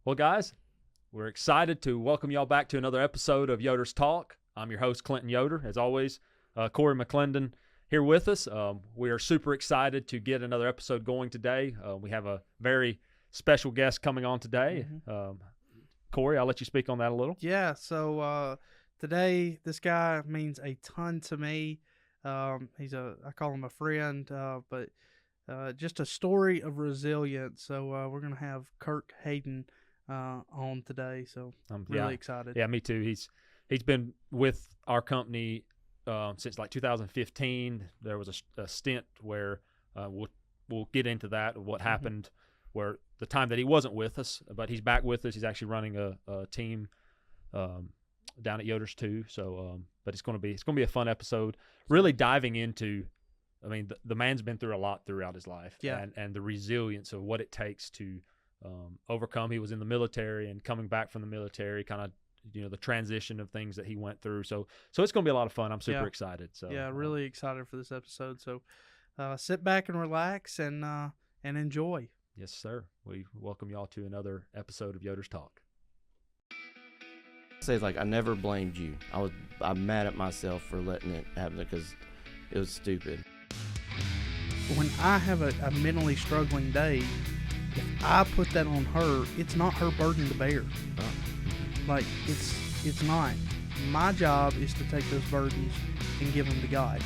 Well, guys, we're excited to welcome y'all back to another episode of Yoders Talk. I'm your host, Clinton Yoder. As always, Corey McClendon here with us. We are super excited to get another episode going today. We have a very special guest coming on today. Corey, I'll let you speak on that a little. Yeah, so today this guy means a ton to me. I call him a friend, but just a story of resilience. So we're going to have Kirk Hayden on today, so I'm really excited. Yeah, me too. He's been with our company since like 2015. There was a stint where we'll get into that, what happened, where the time that he wasn't with us, but he's back with us. He's actually running a team down at Yoders too. So, but it's going to be a fun episode. Really diving into, I mean, the man's been through a lot throughout his life, and the resilience of what it takes to overcome. He was in the military and coming back from the military, kind of, the transition of things that he went through. So it's going to be a lot of fun. I'm super excited. So really excited for this episode. So sit back and relax and enjoy. Yes, sir. We welcome y'all to another episode of Yoders Talk. Say like I never blamed you. I'm mad at myself for letting it happen because it was stupid. When I have a mentally struggling day, if I put that on her, it's not her burden to bear. Like it's not. My job is to take those burdens and give them to God.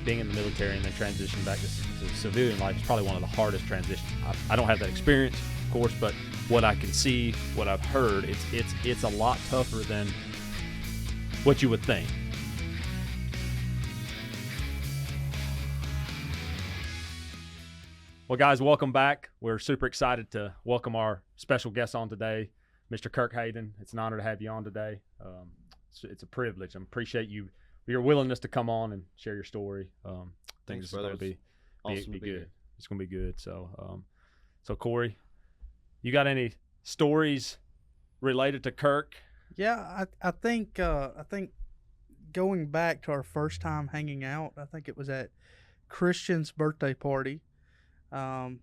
Being in the military and then transitioning back to civilian life is probably one of the hardest transitions. I don't have that experience, of course, but what I can see, what I've heard, it's a lot tougher than what you would think. Well, guys, welcome back. We're super excited to welcome our special guest on today, Mr. Kirk Hayden. It's an honor to have you on today. It's a privilege. I appreciate your willingness to come on and share your story. Thanks, it's going to be awesome be to be good. here. It's going to be good. So, Corey, you got any stories related to Kirk? Yeah, I think going back to our first time hanging out, I think it was at Christian's birthday party. And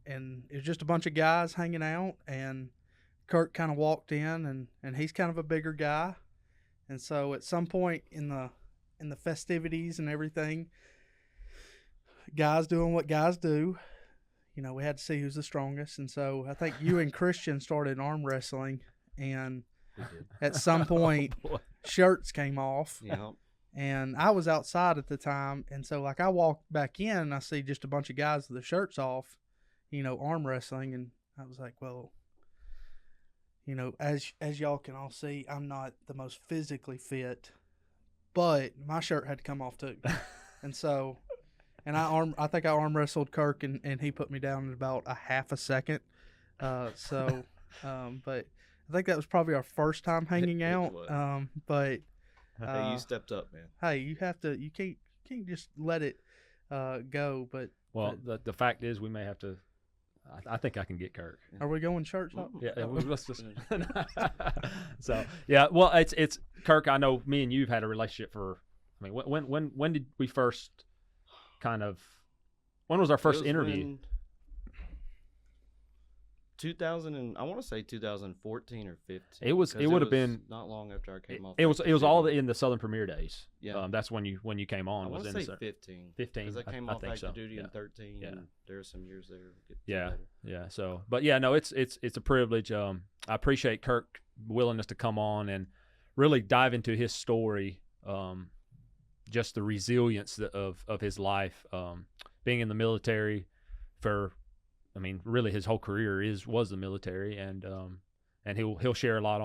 it was just a bunch of guys hanging out, and Kirk kind of walked in, and he's kind of a bigger guy. And so at some point in the festivities and everything, guys doing what guys do, we had to see who's the strongest. And so I think you and Christian started arm wrestling, and at some point shirts came off. Yeah. And I was outside at the time, and so like I walked back in, and I see just a bunch of guys with their shirts off, arm wrestling, and I was like, well, as y'all can all see, I'm not the most physically fit, but my shirt had to come off too. And so, I think I arm wrestled Kirk, and he put me down in about a half a second. But I think that was probably our first time hanging out. But hey, you stepped up, man. Hey, you can't just let it go. But the fact is, we may have to. I think I can get Kirk. Are we going church? Yeah, let's just. So yeah, well, it's Kirk. I know me and you've had a relationship for. I mean, when did we first kind of? When was our first interview? 2000 and I want to say 2014 or 15. It would have been not long after I came off. It was all in the Southern Premier days. Yeah, that's when you came on. I want to say 15. 15 because I came off active duty in 13. Yeah, and there were some years there. Yeah. So, but yeah, no, it's a privilege. I appreciate Kirk's willingness to come on and really dive into his story. Just the resilience of his life, being in the military for. I mean, really, his whole career was the military, and he'll share a lot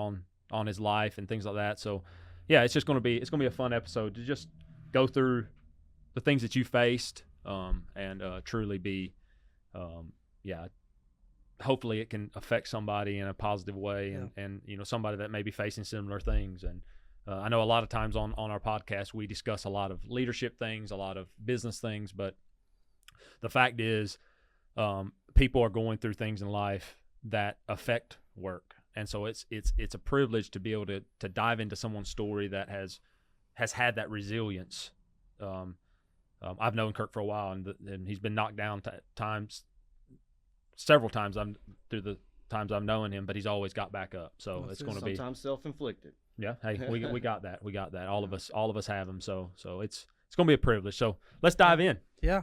on his life and things like that. So, yeah, it's going to be a fun episode to just go through the things that you faced, and truly be, hopefully it can affect somebody in a positive way, and somebody that may be facing similar things. And I know a lot of times on our podcast we discuss a lot of leadership things, a lot of business things, but the fact is. People are going through things in life that affect work, and so it's a privilege to be able to dive into someone's story that has had that resilience. I've known Kirk for a while, and he's been knocked down times several times through the times I'm knowing him, but he's always got back up. So it's going to be sometimes self-inflicted. Yeah, hey, we got that. We got that. All of us have them. So it's going to be a privilege. So let's dive in. Yeah.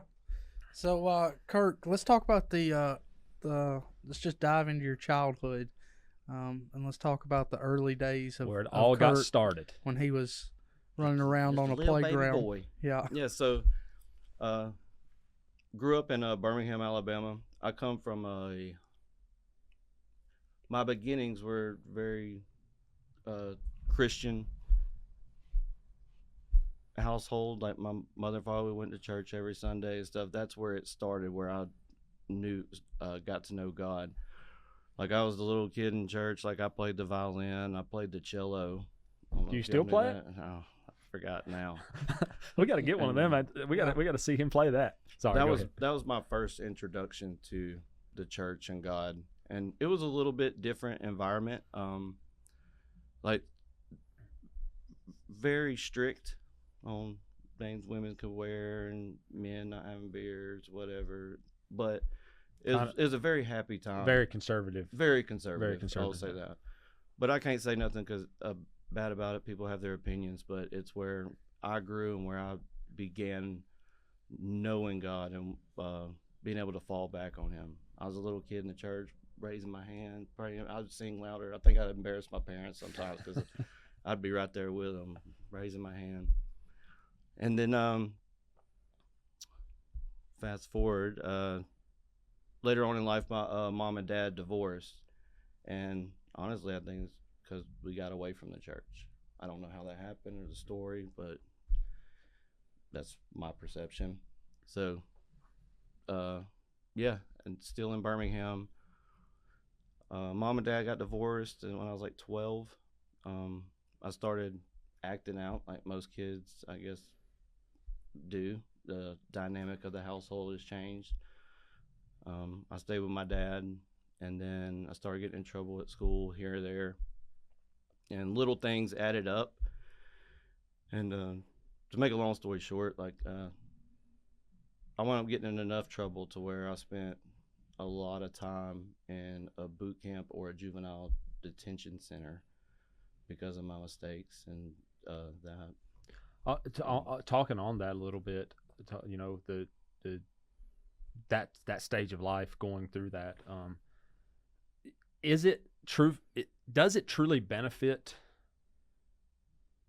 So Kirk, let's talk about the let's just dive into your childhood, and let's talk about the early days of where it all got Kirk started when he was running around Just on a little baby playground. boy. Yeah. Yeah. So, grew up in Birmingham, Alabama. I come from my beginnings were very Christian household. Like my mother and father went to church every Sunday and stuff. That's where it started, where I got to know God. Like I was the little kid in church. Like I played the violin, I played the cello. Do you still play it? No, I forgot now. We got to get one of them. We got to see him play that. Sorry, that was my first introduction to the church and God, and it was a little bit different environment. Like very strict on things women could wear and men not having beards, whatever. But it was a very happy time. Very conservative. Very conservative. Very conservative. I'll say that. But I can't say nothing because bad about it. People have their opinions, but it's where I grew and where I began knowing God and being able to fall back on Him. I was a little kid in the church, raising my hand, praying. I would sing louder. I think I'd embarrass my parents sometimes because I'd be right there with them, raising my hand. And then fast forward, later on in life, my mom and dad divorced. And honestly, I think it's because we got away from the church. I don't know how that happened or the story, but that's my perception. So, yeah, and still in Birmingham. Mom and dad got divorced, and when I was like 12, I started acting out like most kids, I guess, do. The dynamic of the household has changed. I stayed with my dad, and then I started getting in trouble at school here or there, and little things added up. And to make a long story short, like I wound up getting in enough trouble to where I spent a lot of time in a boot camp or a juvenile detention center because of my mistakes and that. Talking on that a little bit, that stage of life, going through that, is it true? Does it truly benefit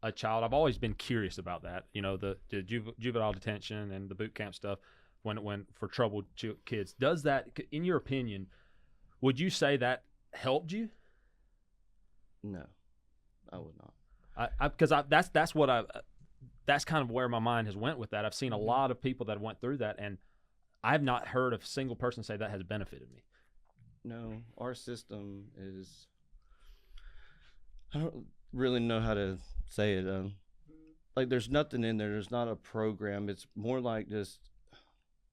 a child? I've always been curious about that. The juvenile detention and the boot camp stuff. When for troubled kids, does that, in your opinion, would you say that helped you? No, I would not. Because that's kind of where my mind has went with that. I've seen a lot of people that went through that, and I've not heard a single person say that has benefited me. No, our system is, I don't really know how to say it. Like there's nothing in there. There's not a program. It's more like just,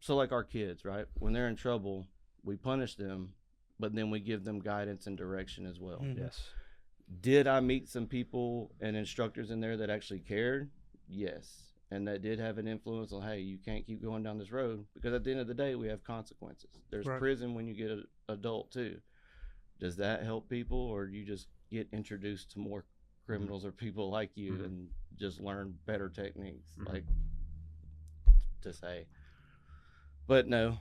so like our kids, right? When they're in trouble, we punish them, but then we give them guidance and direction as well. Mm-hmm. Yes. Did I meet some people and instructors in there that actually cared? Yes. And that did have an influence on, hey, you can't keep going down this road, because at the end of the day, we have consequences. There's right. prison when you get an adult too. Does that help people, or you just get introduced to more criminals or people like you and just learn better techniques, like to say. But no,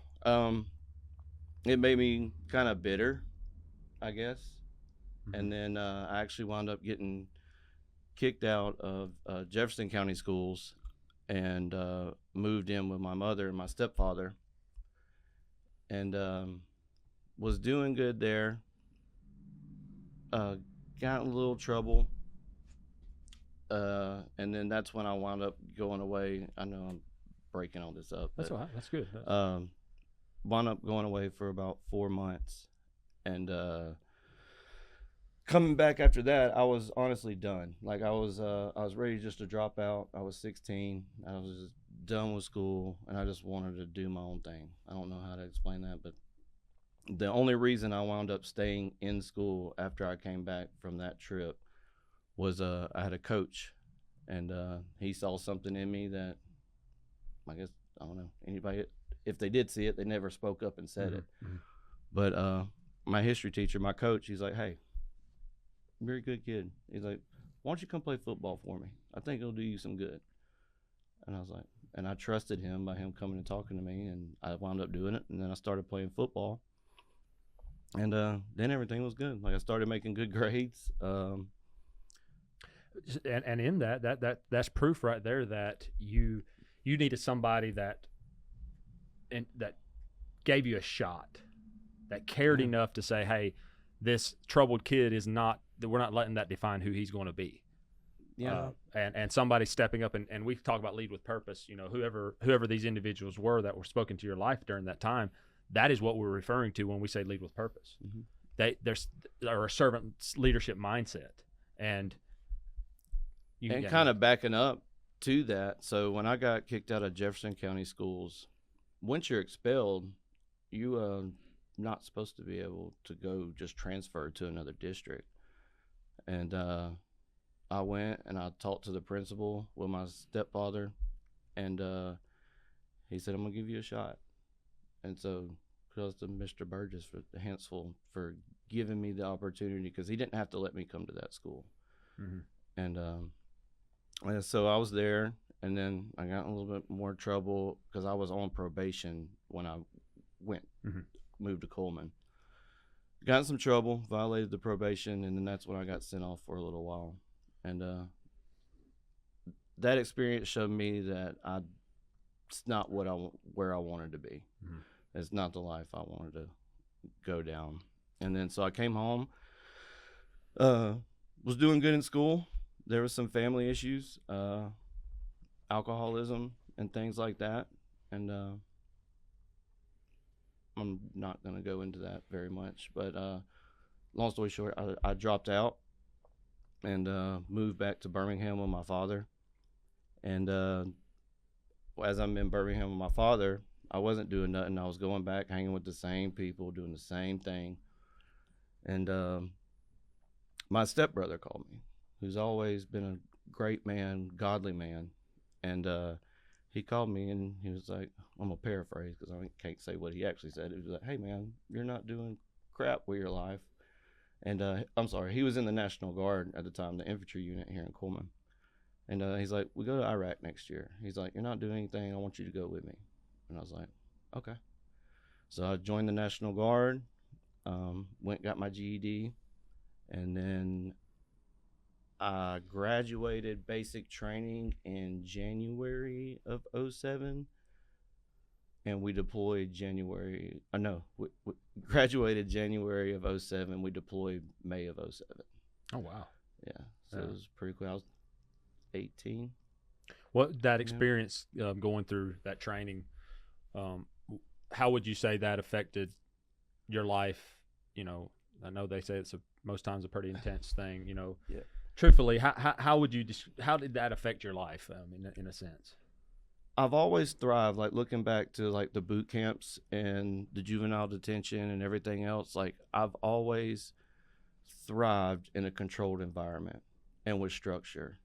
it made me kind of bitter, I guess. And then I actually wound up getting kicked out of Jefferson County schools and moved in with my mother and my stepfather, and was doing good there. Got in a little trouble, and then that's when I wound up going away. I know I'm breaking all this up. That's all right. That's good. Wound up going away for about 4 months, and coming back after that, I was honestly done. Like I was ready just to drop out. I was 16. I was just done with school, and I just wanted to do my own thing. I don't know how to explain that, but the only reason I wound up staying in school after I came back from that trip was I had a coach, and he saw something in me that, I guess, I don't know, anybody, if they did see it, they never spoke up and said it. But my history teacher, my coach, he's like, hey, you're a good kid. He's like, why don't you come play football for me? I think it'll do you some good. And I was like, and I trusted him by him coming and talking to me, and I wound up doing it. And then I started playing football, and then everything was good. Like I started making good grades. And in that's proof right there that you needed somebody that gave you a shot, that cared enough to say, hey, this troubled kid is not, we're not letting that define who he's going to be. Yeah. And somebody stepping up, and we talk about lead with purpose, you know, whoever these individuals were that were spoken to your life during that time, that is what we're referring to when we say lead with purpose. Mm-hmm. There's a servant leadership mindset. And kind of backing up to that. So when I got kicked out of Jefferson County schools, once you're expelled, you not supposed to be able to go just transfer to another district. And I went and I talked to the principal with my stepfather, and he said, I'm going to give you a shot. And so kudos to Mr. Burgess for Hansel for giving me the opportunity, because he didn't have to let me come to that school. Mm-hmm. And so I was there, and then I got in a little bit more trouble because I was on probation when I moved to Coleman. Got in some trouble, violated the probation, and then that's when I got sent off for a little while. And that experience showed me that it's not where I wanted to be. Mm-hmm. It's not the life I wanted to go down. And then so I came home, was doing good in school. There was some family issues, alcoholism and things like that. And I'm not going to go into that very much. But long story short, I dropped out and moved back to Birmingham with my father. And as I'm in Birmingham with my father, I wasn't doing nothing. I was going back, hanging with the same people, doing the same thing. And my stepbrother called me, who's always been a great man, godly man. And he called me and he was like, I'm going to paraphrase because I can't say what he actually said. He was like, hey, man, you're not doing crap with your life. And I'm sorry, he was in the National Guard at the time, the infantry unit here in Coleman. And he's like, we go to Iraq next year. He's like, you're not doing anything. I want you to go with me. And I was like, okay. So I joined the National Guard, went, got my GED, and then I graduated basic training in January of 2007, and we deployed we graduated January of 2007. We deployed May of 2007. Oh, wow. Yeah, so it was pretty cool. I was 18. What that experience going through that training, how would you say that affected your life? You know, I know they say it's most times a pretty intense thing, you know. Yeah. Truthfully, how did that affect your life in a sense? I've always thrived, like looking back to like the boot camps and the juvenile detention and everything else. Like I've always thrived in a controlled environment and with structure.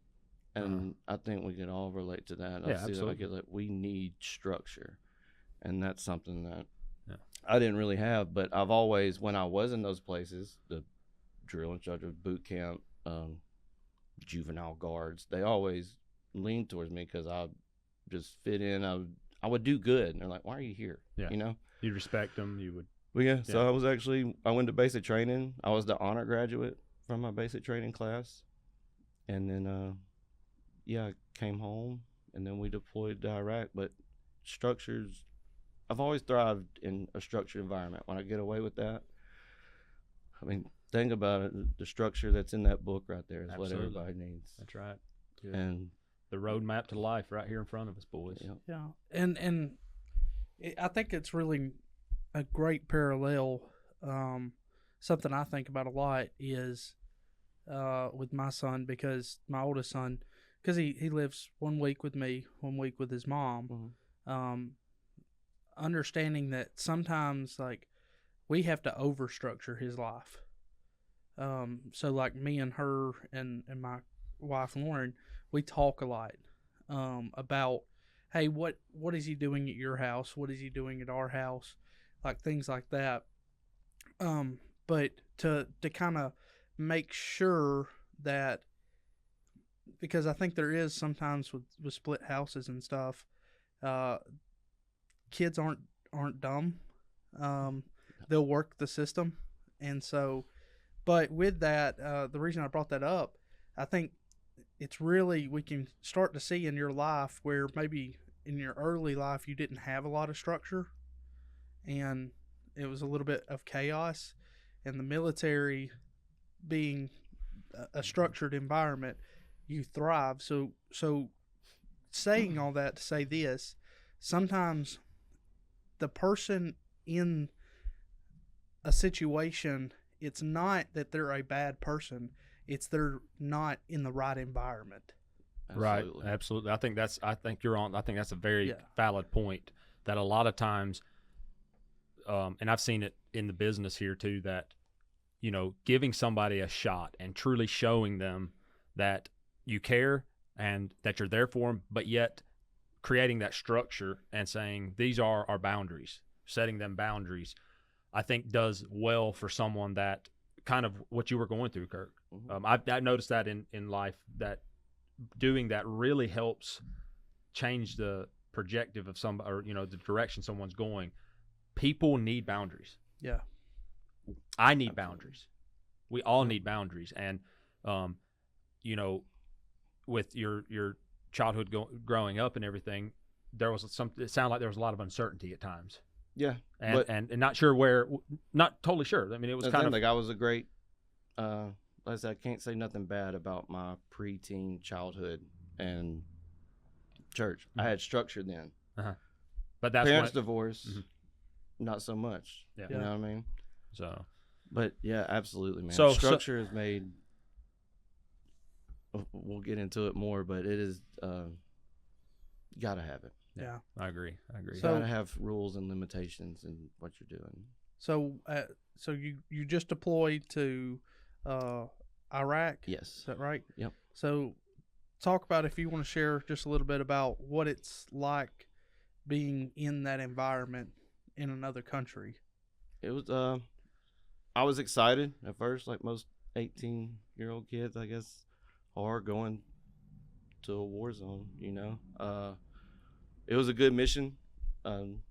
And I think we can all relate to that. Yeah, absolutely. Like we need structure, and that's something that I didn't really have. But I've always, when I was in those places, the drill instructor, boot camp, juvenile guards, they always leaned towards me because I just fit in. I would do good, and they're like, "Why are you here?" Yeah, you know. You'd respect them. You would. Well, yeah. So I went to basic training. I was the honor graduate from my basic training class, and then I came home, and then we deployed to Iraq. But structures, I've always thrived in a structured environment. When I get away with that, I mean, think about it. The structure that's in that book right there is what everybody needs. That's right. Good. And the roadmap to life right here in front of us, boys. Yeah. And I think it's really a great parallel. Something I think about a lot is with my son, because my oldest son, because he lives 1 week with me, 1 week with his mom. Mm-hmm. Understanding that sometimes like we have to overstructure his life. So like me and her and my wife Lauren, we talk a lot about, hey, what is he doing at your house? What is he doing at our house? Like things like that. But to kind of make sure that, because I think there is sometimes with split houses and stuff, uh, kids aren't dumb. They'll work the system, and so. But with that, the reason I brought that up, I think it's really, we can start to see in your life where maybe in your early life you didn't have a lot of structure, and it was a little bit of chaos, and the military being a structured environment, you thrive. So saying all that to say this, sometimes the person in a situation, it's not that they're a bad person, it's they're not in the right environment. Absolutely. Right, absolutely. I think you're on. I think that's a very Yeah. valid point. That a lot of times, and I've seen it in the business here too. That giving somebody a shot and truly showing them that you care and that you're there for them, but yet creating that structure and saying these are our boundaries, setting them boundaries, I think does well for someone that kind of what you were going through, Kirk. Mm-hmm. I noticed that in life, that doing that really helps change the projective of some, or the direction someone's going. People need boundaries. Yeah. I need boundaries. We all need boundaries. And with your childhood growing up and everything, it sounded like there was a lot of uncertainty at times. Yeah, and not sure where, not totally sure. I mean, it was kind of like I was a great. Like I said, I can't say nothing bad about my preteen childhood and church. Mm-hmm. I had structure then. But that's parents divorce, not so much. Yeah. You know what I mean? So, but yeah, absolutely, man. So structure is made. We'll get into it more, but it is. You gotta have it. Yeah. I agree. So, you gotta have rules and limitations in what you're doing. So, so you just deployed to Iraq? Yes. Is that right? Yep. So, talk about, if you want to share just a little bit about what it's like being in that environment in another country. It was. I was excited at first, like most 18-year-old kids, I guess, are going to a war zone. It was a good mission.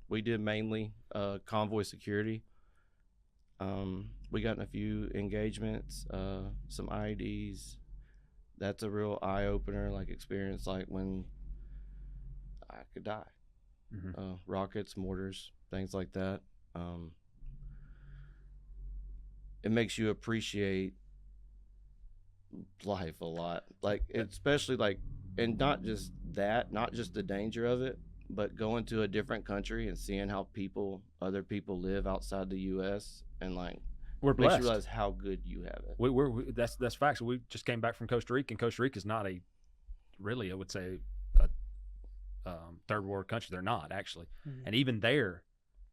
We did mainly convoy security. We got in a few engagements, some IEDs. That's a real eye-opener, like experience, like when I could die. Mm-hmm. Rockets, mortars, things like that. It makes you appreciate life a lot, like especially like, and not just the danger of it, but going to a different country and seeing how other people live outside the U.S. and like we're blessed. Makes you realize how good you have it. We that's facts. We just came back from Costa Rica, and Costa Rica is not I would say, a third world country. They're not actually, and even there,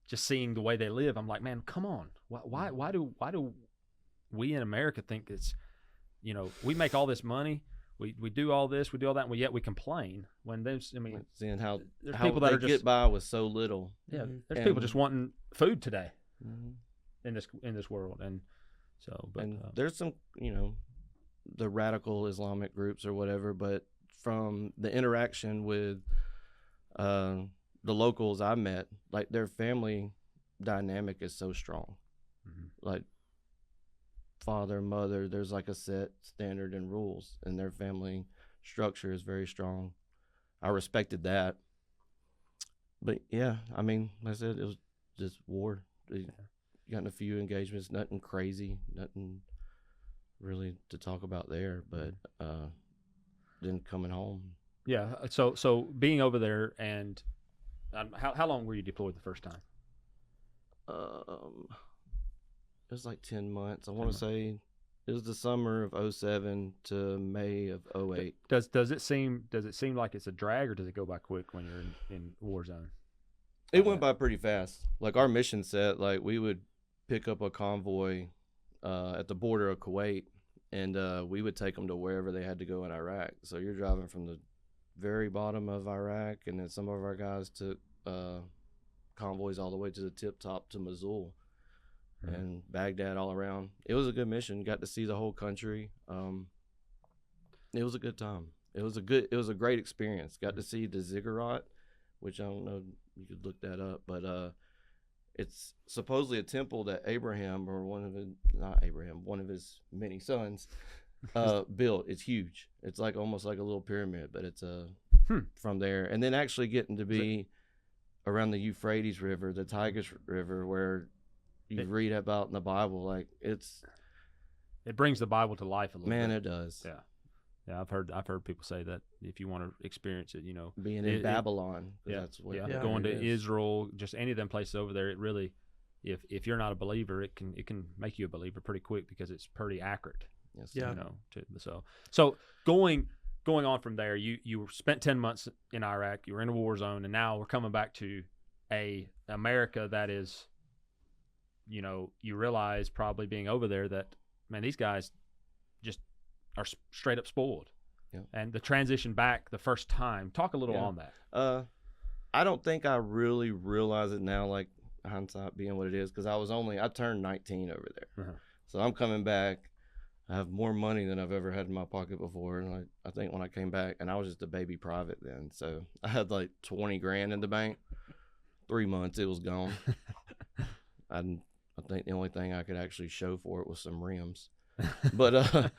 just seeing the way they live, I'm like, man, come on. Why do we in America think it's, we make all this money, we do all this, we do all that, and yet we complain when there's, seeing how people that they are just get by with so little. Yeah, there's people just wanting food today in this world, and so. But there's some, the radical Islamic groups or whatever, but from the interaction with the locals I met, like their family dynamic is so strong. Like father, mother, there's like a set standard and rules, and their family structure is very strong. I respected that. But yeah, I mean, like I said, it was just war. Got in a few engagements, nothing crazy, nothing really to talk about there, but then coming home. Yeah, so being over there, and how long were you deployed the first time? It was like 10 months. I want to say it was the summer of 07 to May of 08. Does it seem like it's a drag, or does it go by quick when you're in war zone? It went by pretty fast. Like our mission set, like we would pick up a convoy at the border of Kuwait, and we would take them to wherever they had to go in Iraq. So you're driving from the very bottom of Iraq, and then some of our guys took convoys all the way to the tip top to Mosul. and Baghdad all around. It was a good mission. Got to see the whole country. It was a good time. It was a great experience. Got to see the ziggurat, which I don't know, you could look that up, but it's supposedly a temple that Abraham, or one of his many sons, built. It's huge. It's like almost like a little pyramid, but it's from there. And then actually getting to be around the Euphrates River, the Tigris River, where you read about in the Bible, like it brings the Bible to life a little bit. Man, it does. Yeah. Yeah, I've heard people say that if you want to experience it, being in Babylon, that's what going to Israel, just any of them places over there, it really, if you're not a believer, it can make you a believer pretty quick because it's pretty accurate. Yes. Yeah. So going on from there, you spent 10 months in Iraq, you were in a war zone, and now we're coming back to a America that is, you realize probably being over there that, man, these guys just are straight up spoiled. Yeah. And the transition back the first time, talk a little on that. I don't think I really realize it now, like hindsight being what it is, because I turned 19 over there. So I'm coming back. I have more money than I've ever had in my pocket before, and I think when I came back, and I was just a baby private then, so I had like 20 grand in the bank. 3 months it was gone. I think the only thing I could actually show for it was some rims. But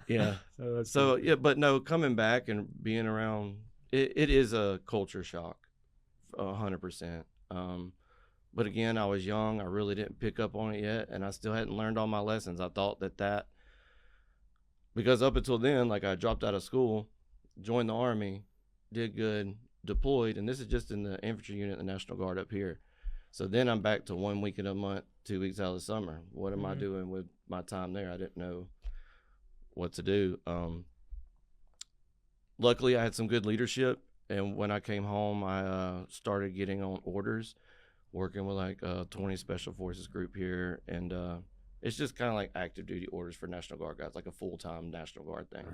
yeah. But no, coming back and being around it is a culture shock, 100%. But again, I was young. I really didn't pick up on it yet, and I still hadn't learned all my lessons. I thought that because up until then, like, I dropped out of school, joined the Army, did good, deployed, and this is just in the infantry unit, the National Guard up here. So then I'm back to 1 week in a month, 2 weeks out of the summer. What am I doing with my time there? I didn't know what to do. Luckily, I had some good leadership, and when I came home, I started getting on orders, working with like 20 Special Forces group here, and it's just kind of like active duty orders for National Guard guys, like a full-time National Guard thing.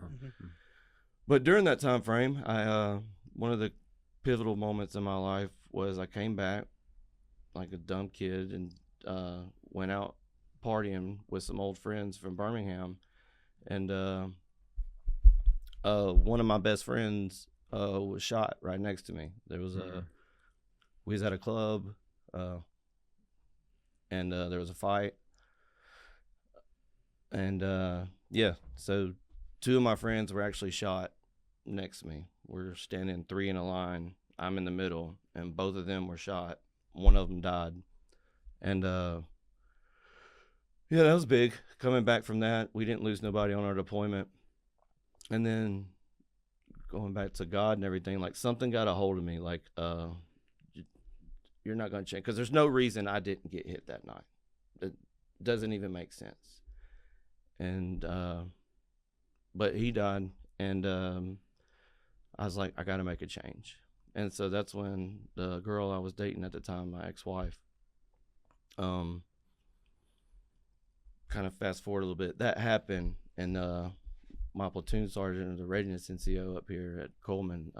But during that time frame, one of the pivotal moments in my life was I came back like a dumb kid and went out partying with some old friends from Birmingham, and one of my best friends was shot right next to me. There was we was at a club, and there was a fight, and so 2 of my friends were actually shot next to me. We're standing 3 in a line. I'm in the middle, and both of them were shot. One of them died. And that was big. Coming back from that, we didn't lose nobody on our deployment. And then going back to God and everything, like, something got a hold of me, like, you're not going to change, because there's no reason I didn't get hit that night. It doesn't even make sense. And but he died, and I was like, I got to make a change. And so that's when the girl I was dating at the time, my ex-wife, kind of fast forward a little bit, that happened, and my platoon sergeant, the readiness NCO up here at Coleman,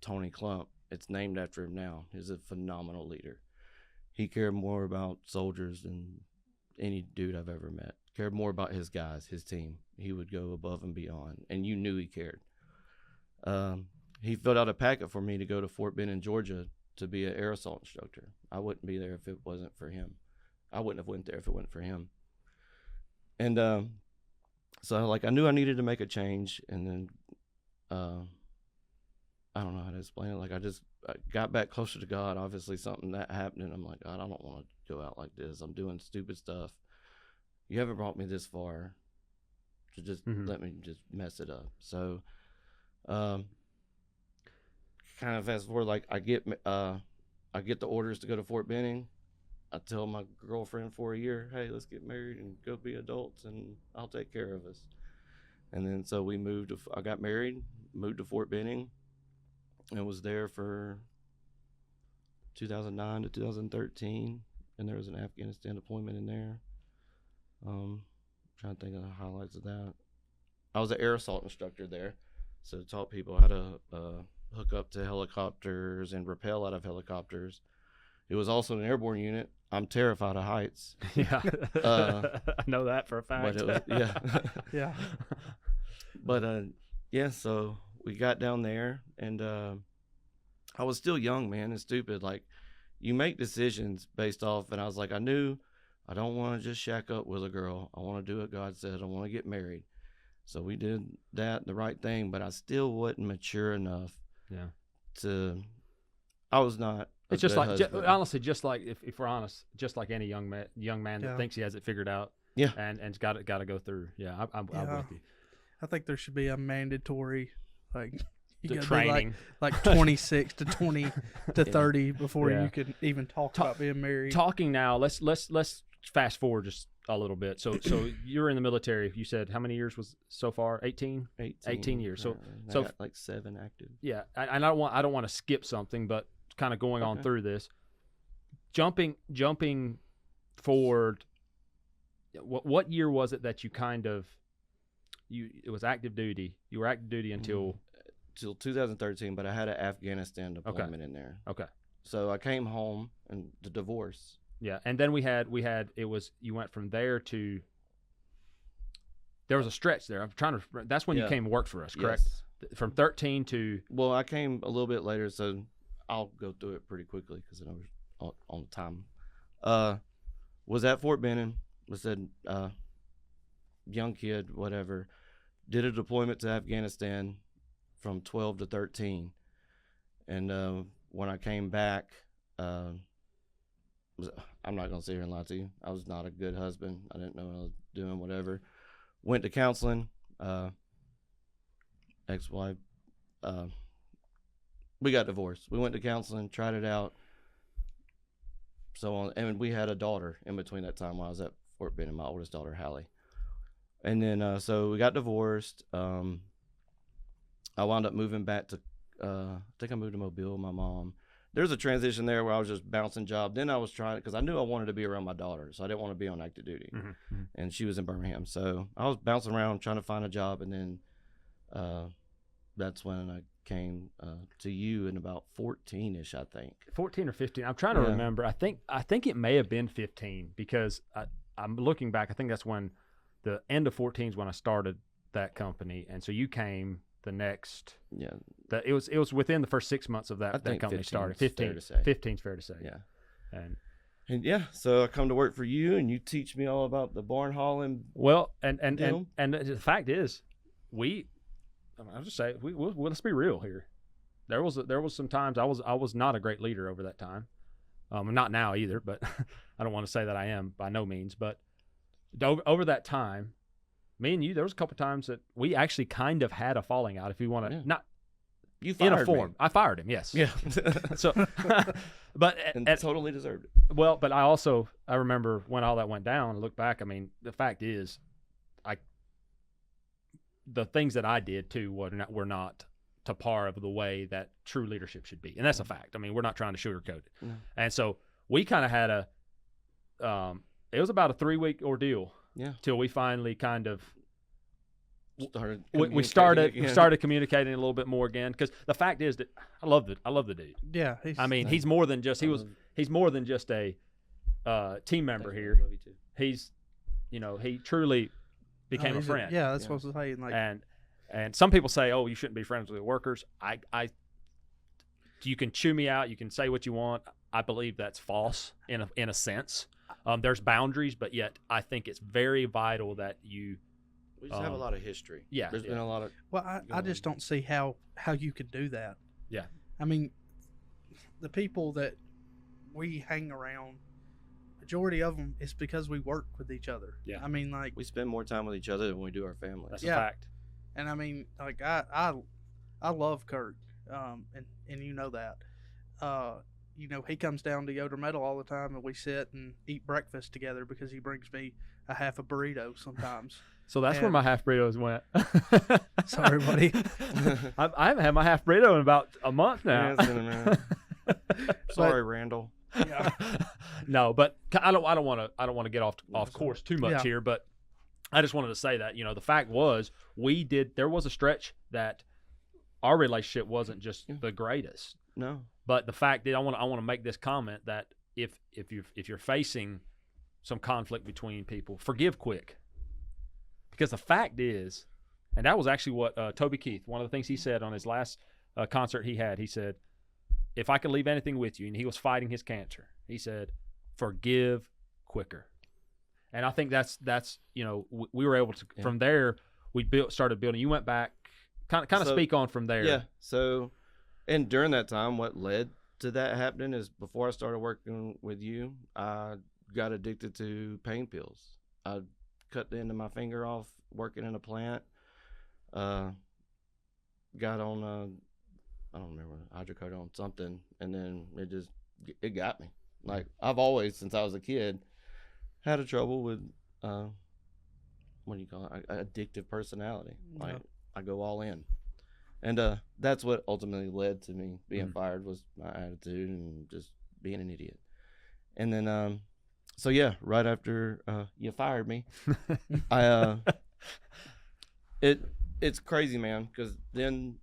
Tony Clump, it's named after him now. He's a phenomenal leader. He cared more about soldiers than any dude I've ever met. Cared more about his guys, his team. He would go above and beyond, and you knew he cared. He filled out a packet for me to go to Fort Benning, Georgia, to be an air assault instructor. I wouldn't be there if it wasn't for him. I wouldn't have went there if it wasn't for him. And so, like, I knew I needed to make a change, and then I don't know how to explain it. Like, I got back closer to God. Obviously, something that happened, and I'm like, God, I don't want to go out like this. I'm doing stupid stuff. You haven't brought me this far to just let me just mess it up. So, kind of fast forward, like, I get the orders to go to Fort Benning. I tell my girlfriend for a year, hey, let's get married and go be adults, and I'll take care of us. And then so we I got married, moved to Fort Benning, and was there for 2009 to 2013. And there was an Afghanistan deployment in there. Trying to think of the highlights of that. I was an air assault instructor there, so taught people how to hook up to helicopters and rappel out of helicopters. It was also an airborne unit. I'm terrified of heights. Yeah. Uh, I know that for a fact. But it was, yeah. Yeah. But yeah, so we got down there, and I was still young, man, and stupid. Like, you make decisions based off, and I was like, I knew I don't want to just shack up with a girl. I want to do what God said. I want to get married. So we did that, the right thing, but I still wasn't mature enough. Yeah. I was not. It's just like, honestly, just like if we're honest, just like any young man that Yeah. thinks he has it figured out. Yeah. And got to go through. Yeah. I'm with you. I think there should be a mandatory, like, you The gotta training. be like 26 to 20 to 30 before Yeah. you can even talk about being married. Talking now, let's fast forward just a little bit. So you're in the military. You said how many years was so far? 18? 18 years. So I so got like 7 active. yeah, and I don't want to skip something, but kind of going on through this. Jumping forward. What year was it that you it was active duty? You were active duty until 2013, but I had an Afghanistan deployment in there. Okay. So I came home and the divorce. Yeah, and then we had you went from there to, there was a stretch there. I'm trying to. That's when you came and worked for us, correct? Yes. From 13 to. Well, I came a little bit later, so I'll go through it pretty quickly because I was on time. Was at Fort Benning. Was a young kid, whatever. Did a deployment to Afghanistan from 12 to 13, and when I came back, I'm not gonna sit here and lie to you. I was not a good husband. I didn't know what I was doing. Whatever. Went to counseling. Ex-wife. We got divorced. We went to counseling. Tried it out. So on, and we had a daughter in between that time while I was at Fort Benning. My oldest daughter, Hallie. And then so we got divorced. I wound up moving back to. I think I moved to Mobile with my mom. There's a transition there where I was just bouncing job. Then I was trying, because I knew I wanted to be around my daughter, so I didn't want to be on active duty. Mm-hmm. And she was in Birmingham, so I was bouncing around trying to find a job, and then that's when I came to you in about 14-ish, I think. 14 or 15. I'm trying to remember. I think it may have been 15 because I'm looking back. I think that's when the end of 14 is when I started that company, and so you came the next. Yeah. It was within the first 6 months of that company started. 15. 15's fair to say. Yeah. And yeah, so I come to work for you, and you teach me all about the barn hauling. Well, and the fact is, I'll just say, let's be real here. There was some times I was not a great leader over that time. Not now either, but I don't want to say that I am by no means. But over that time, me and you, there was a couple times that we actually kind of had a falling out. If you want to, not you fired in a form, me. I fired him. Yes. Yeah. So, but totally deserved it. Well, but I remember when all that went down. I look back. I mean, the fact is, the things that I did too were not to par of the way that true leadership should be, and that's a fact. I mean, we're not trying to sugarcoat it. No. And so we kind of had it was about a 3-week ordeal. Yeah. Till we finally kind of we started communicating a little bit more again, because the fact is that I love the dude. Yeah. He's more than just he's more than just a team member here. Love you too. He's he truly became a friend. That's what I was saying. Like, and some people say, oh, you shouldn't be friends with workers. You can chew me out. You can say what you want. I believe that's false in a sense. There's boundaries, but yet I think it's very vital that you. We just have a lot of history. Yeah. There's been a lot of. Well, I just don't see how you could do that. Yeah. I mean, the people that we hang around, majority of them is because we work with each other. Yeah. I mean, like, We spend more time with each other than we do our family. That's a fact. And I mean, like, I love Kirk, and you know that. He comes down to Yoder Metal all the time, and we sit and eat breakfast together because he brings me a half a burrito sometimes. So that's where my half burritos went. Sorry, buddy. I haven't had my half burrito in about a month now. Yeah, it's been a minute. Sorry, Randall. Yeah. No, but I don't want to get off course too much here, but I just wanted to say that the fact was there was a stretch that our relationship wasn't just the greatest. No. But the fact that I want to make this comment that if you're facing some conflict between people, forgive quick. Because the fact is, and that was actually what Toby Keith, one of the things he said on his last concert he had, he said, if I could leave anything with you, and he was fighting his cancer, he said, forgive quicker. And I think that's we were able to, from there, we started building. You went back, kind of speak on from there. Yeah. So, and during that time, what led to that happening is before I started working with you, I got addicted to pain pills. I cut the end of my finger off working in a plant. Got on I don't remember, hydrocodone something, and then it got me. Like, I've always, since I was a kid, had a trouble with what do you call it, addictive personality. Like, I go all in, and that's what ultimately led to me being fired, was my attitude and just being an idiot. And then so yeah, right after you fired me, it's crazy, man, because then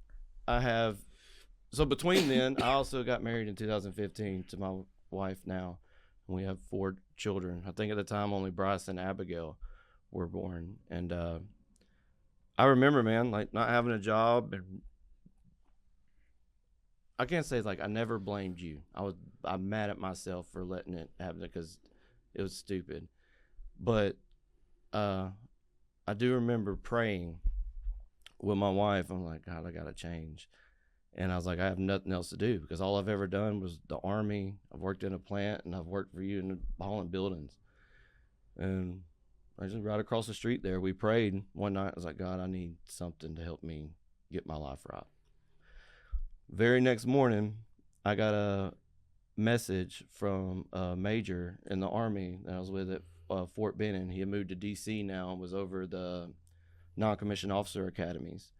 so between then, I also got married in 2015 to my wife now, and we have 4 children. I think at the time only Bryce and Abigail were born. And I remember, man, like, not having a job, and I can't say, like, I never blamed you. I'm mad at myself for letting it happen because it was stupid. But I do remember praying with my wife. I'm like, God, I got to change. And I was like, I have nothing else to do, because all I've ever done was the Army. I've worked in a plant, and I've worked for you in hauling buildings. And I just right across the street there, we prayed one night. I was like, God, I need something to help me get my life right. Very next morning, I got a message from a major in the Army that I was with at Fort Benning. He had moved to D.C. now and was over the non-commissioned officer academies.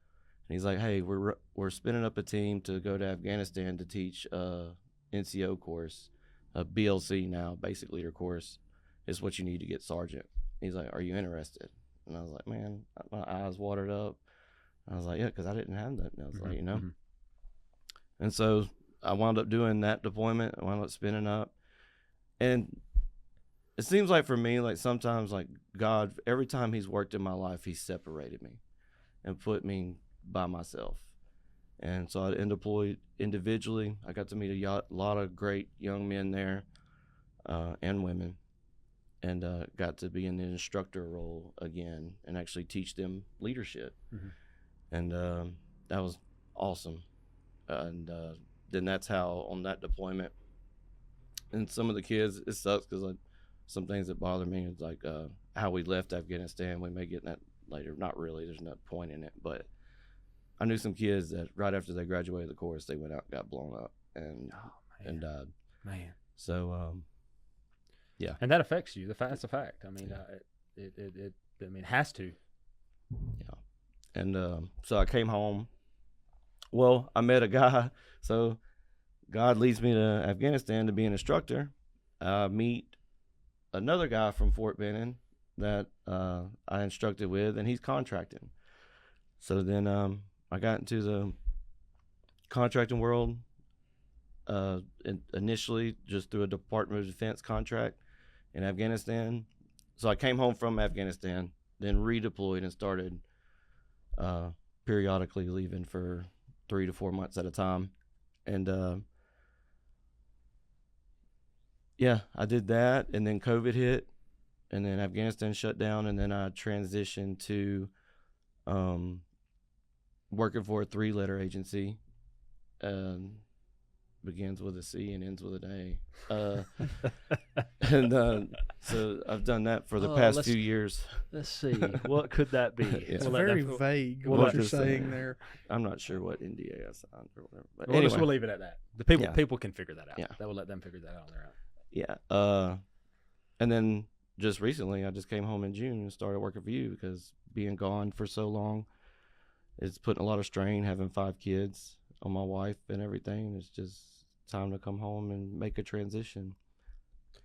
And he's like, hey, we're spinning up a team to go to Afghanistan to teach NCO course, a BLC now, basic leader course. Is what you need to get sergeant. He's like, are you interested? And I was like, man, my eyes watered up. I was like, yeah, because I didn't have that. And I was like, And so I wound up doing that deployment. I wound up spinning up. And it seems like for me, like, sometimes, like, God, every time he's worked in my life, he's separated me and put me by myself. And so I deployed individually. I got to meet a lot of great young men there, and women, and got to be in the instructor role again and actually teach them leadership. And that was awesome. And then that's how, on that deployment, and some of the kids, it sucks because, like, some things that bother me is, like, how we left Afghanistan. We may get in that later. Not really. There's no point in it. But I knew some kids that right after they graduated the course, they went out and got blown up and died. Man. So, yeah. And that affects you. That's a fact. I mean, it has to. Yeah. And so I came home. Well, I met a guy. So God leads me to Afghanistan to be an instructor. I meet another guy from Fort Benning that I instructed with, and he's contracting. So then I got into the contracting world initially just through a Department of Defense contract in Afghanistan. So I came home from Afghanistan, then redeployed and started periodically leaving for 3 to 4 months at a time. And yeah, I did that, and then COVID hit, and then Afghanistan shut down, and then I transitioned to working for a 3-letter agency. Begins with a C and ends with an A. And so I've done that for the past few years. Let's see. What could that be? It's very vague what you're saying there. I'm not sure what NDA I signed or whatever. But anyway, we'll leave it at that. The people can figure that out. Yeah. That will let them figure that out on their own. Yeah. And then just recently, I just came home in June and started working for you, because being gone for so long, it's putting a lot of strain, having 5 kids on my wife and everything. It's just time to come home and make a transition.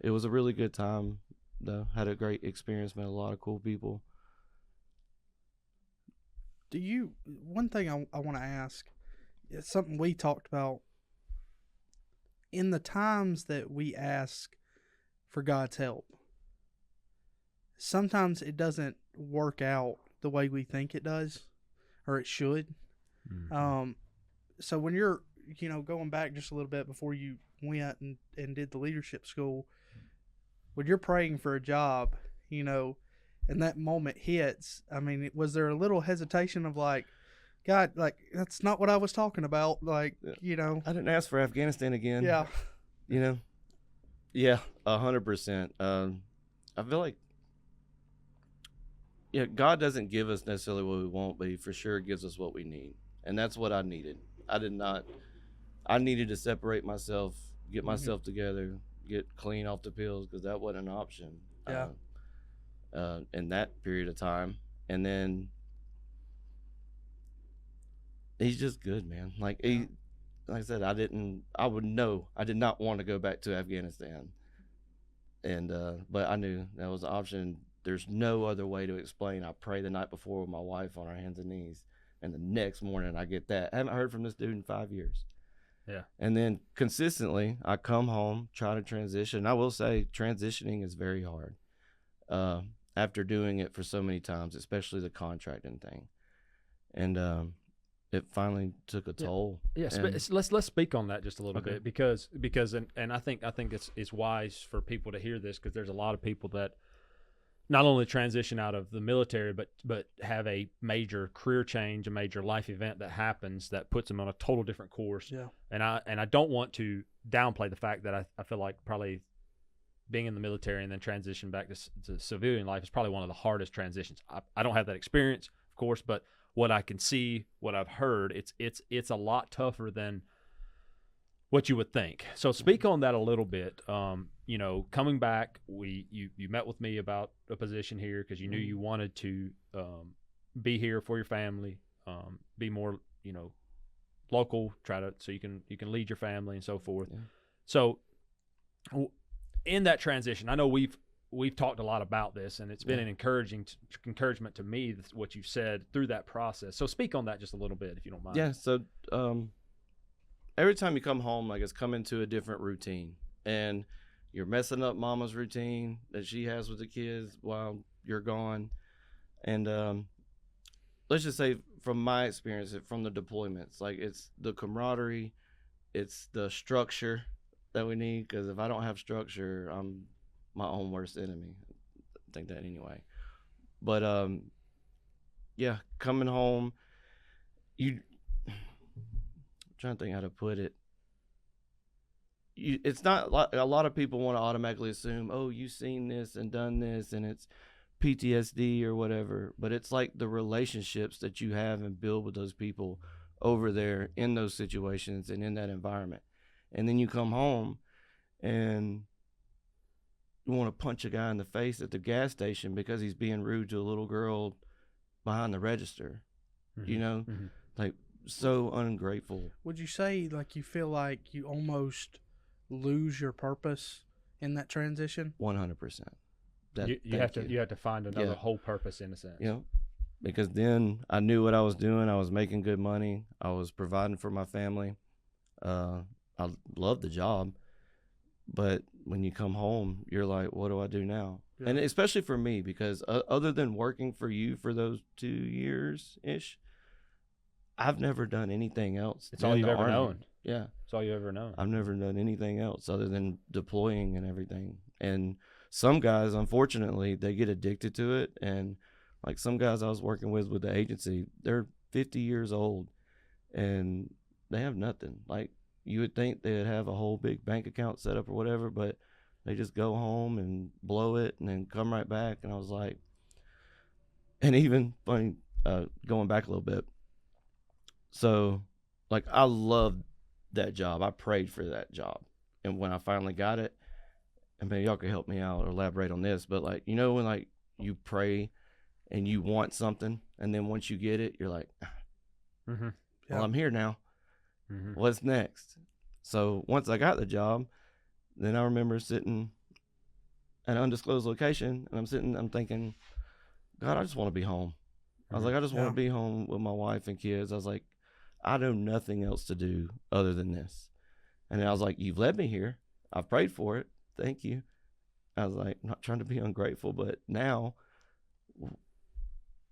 It was a really good time, though. Had a great experience, met a lot of cool people. One thing I want to ask, it's something we talked about. In the times that we ask for God's help. Sometimes it doesn't work out the way we think it does, or it should. Mhm. So when you're, going back just a little bit before you went and did the leadership school, when you're praying for a job, and that moment hits, I mean, was there a little hesitation of like, God, like, that's not what I was talking about? Like, I didn't ask for Afghanistan again. Yeah. Yeah, 100%. I feel like, God doesn't give us necessarily what we want, but he for sure gives us what we need. And that's what I needed. I needed to separate myself, get myself together, get clean off the pills, because that wasn't an option. Yeah. In that period of time. And then he's just good, man. Like I said, I did not want to go back to Afghanistan. And but I knew that was an option. There's no other way to explain. I pray the night before with my wife on our hands and knees, and the next morning I get that. I haven't heard from this dude in 5 years. Yeah. And then consistently I come home, try to transition. I will say transitioning is very hard. After doing it for so many times, especially the contracting thing. And it finally took a toll. Yes, and, let's speak on that just a little Okay. bit because and I think it's wise for people to hear this, because there's a lot of people that not only transition out of the military but have a major career change, a major life event that happens that puts them on a total different course. Yeah. And I don't want to downplay the fact that I feel like probably being in the military and then transition back to civilian life is probably one of the hardest transitions. I don't have that experience, of course, but what I can see, what I've heard, it's a lot tougher than what you would think. So speak on that a little bit. Coming back, you met with me about a position here because you knew you wanted to be here for your family, be more local, so you can lead your family and so forth. Yeah. So in that transition, I know we've talked a lot about this, and it's been an encouragement to me, what you've said through that process. So speak on that just a little bit, if you don't mind. Yeah. So every time you come home, it's come into a different routine, and you're messing up mama's routine that she has with the kids while you're gone. And let's just say from my experience, from the deployments, it's the camaraderie, it's the structure that we need, because if I don't have structure, I'm my own worst enemy. I think that anyway. But coming home, I'm trying to think how to put it. It's not like a lot of people want to automatically assume, oh, you've seen this and done this and it's PTSD or whatever, but it's like the relationships that you have and build with those people over there in those situations and in that environment. And then you come home and you want to punch a guy in the face at the gas station because he's being rude to a little girl behind the register. So ungrateful. Would you say you feel like you almost lose your purpose in that transition? 100%. You have to find another whole purpose in a sense. Because then I knew what I was doing. I was making good money. I was providing for my family. I loved the job, but when you come home, you're like, what do I do now? Yeah. And especially for me, because other than working for you for those 2 years-ish, I've never done anything else. It's all you've ever known. Yeah. It's all you ever known. I've never done anything else other than deploying and everything. And some guys, unfortunately, they get addicted to it. And some guys I was working with the agency, they're 50 years old and they have nothing. You would think they'd have a whole big bank account set up or whatever, but they just go home and blow it and then come right back. And I was like, and even funny, going back a little bit. So I loved that job. I prayed for that job. And when I finally got it, and maybe y'all could help me out or elaborate on this, but when you pray and you want something, and then once you get it, you're like, well, I'm here now. What's next? So once I got the job, then I remember sitting at an undisclosed location, and I'm thinking, God, I just want to be home. I was like, I just want to be home with my wife and kids. I was like, I know nothing else to do other than this. And I was like, you've led me here. I've prayed for it. Thank you. I was like, I'm not trying to be ungrateful, but now,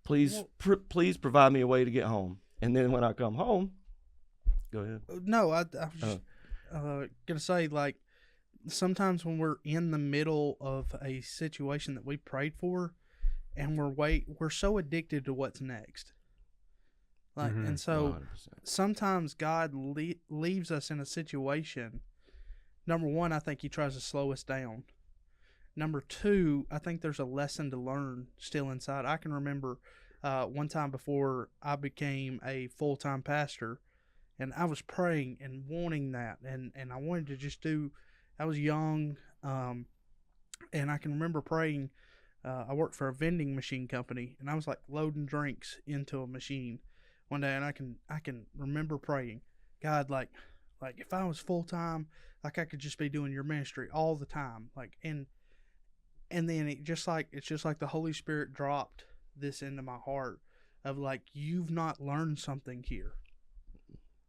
please, please provide me a way to get home. And then when I come home, go ahead. No, I was just gonna say, like, sometimes when we're in the middle of a situation that we prayed for, and we're so addicted to what's next. Like, and so 100%. sometimes God leaves us in a situation. Number one, I think He tries to slow us down. Number two, I think there's a lesson to learn still inside. I can remember one time before I became a full-time pastor, and I was praying and wanting that, and I wanted to just do. I was young, and I can remember praying. I worked for a vending machine company, and I was like loading drinks into a machine one day, and I can remember praying, God, like if I was full time, like I could just be doing your ministry all the time, like and then it's just like the Holy Spirit dropped this into my heart of like, you've not learned something here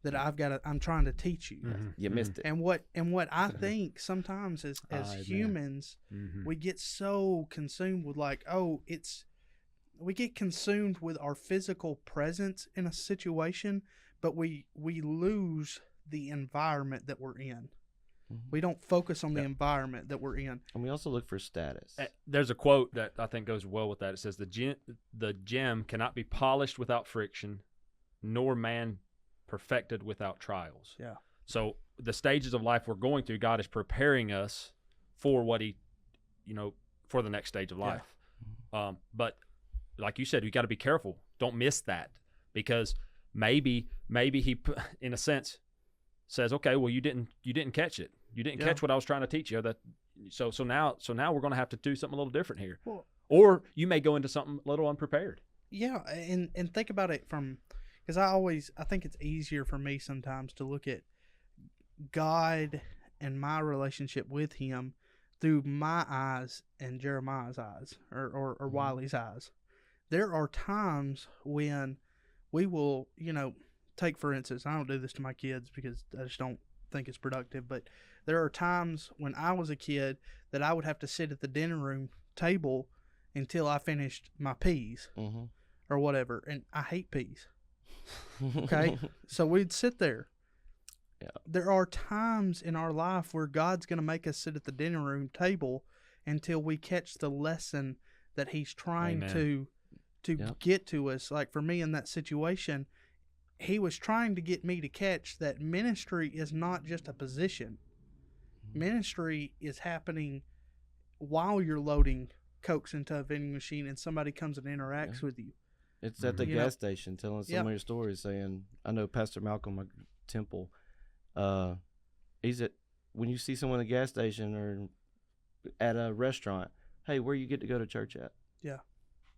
that I'm trying to teach you. You missed it. And what I think sometimes as humans, we get so consumed with like, we get consumed with our physical presence in a situation, but we lose the environment that we're in. We don't focus on the environment that we're in. And we also look for status. There's a quote that I think goes well with that. It says, the gem cannot be polished without friction, nor man perfected without trials. Yeah. So the stages of life we're going through, God is preparing us for what He, for the next stage of life. Yeah. But like you said, you got to be careful. Don't miss that, because maybe He, in a sense, says, okay, well, you didn't catch it. You didn't catch what I was trying to teach you. So now we're going to have to do something a little different here. Well, or you may go into something a little unprepared. Yeah, and think about it because I think it's easier for me sometimes to look at God and my relationship with Him through my eyes and Jeremiah's eyes or Wiley's eyes. There are times when we will, take for instance, I don't do this to my kids because I just don't think it's productive, but there are times when I was a kid that I would have to sit at the dinner room table until I finished my peas or whatever, and I hate peas. Okay? So we'd sit there. Yeah. There are times in our life where God's going to make us sit at the dinner room table until we catch the lesson that He's trying to get to us. Like for me in that situation, He was trying to get me to catch that ministry is not just a position. Ministry is happening while you're loading Cokes into a vending machine and somebody comes and interacts with you. It's at the gas station telling some of your stories, saying, I know Pastor Malcolm Temple, he's when you see someone at a gas station or at a restaurant, hey, where you get to go to church at? Yeah.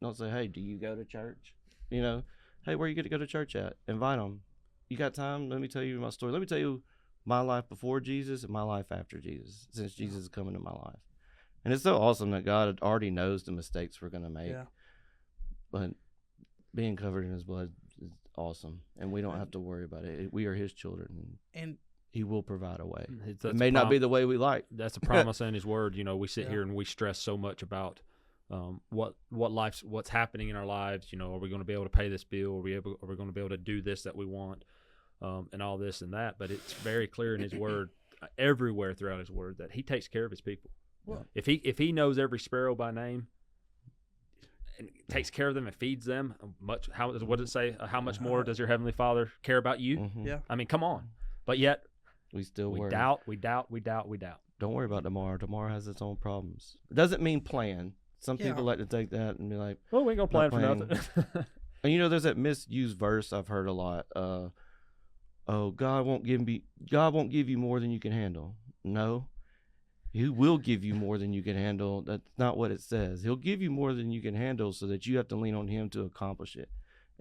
Don't say, hey, do you go to church? Hey, where you get to go to church at? Invite them. You got time? Let me tell you my story. Let me tell you my life before Jesus and my life after Jesus, since Jesus is coming to my life. And it's so awesome that God already knows the mistakes we're going to make. Yeah. But being covered in His blood is awesome, and we don't have to worry about it. We are His children, and He will provide a way. It may not be the way we like. That's a promise in His word. We sit here and we stress so much about what's happening in our lives. Are we going to be able to pay this bill? Are we going to be able to do this that we want, and all this and that? But it's very clear in His word, everywhere throughout His word, that He takes care of His people. Well, if He knows every sparrow by name and takes care of them and feeds them, what does it say? How much more does your Heavenly Father care about you? Yeah. I mean, come on. But yet we worry. doubt. Don't worry about tomorrow. Tomorrow has its own problems. It doesn't mean plan. Some people like to take that and be like, well, we ain't going to plan for nothing. And there's that misused verse I've heard a lot. God won't give you more than you can handle. No. He will give you more than you can handle. That's not what it says. He'll give you more than you can handle so that you have to lean on Him to accomplish it.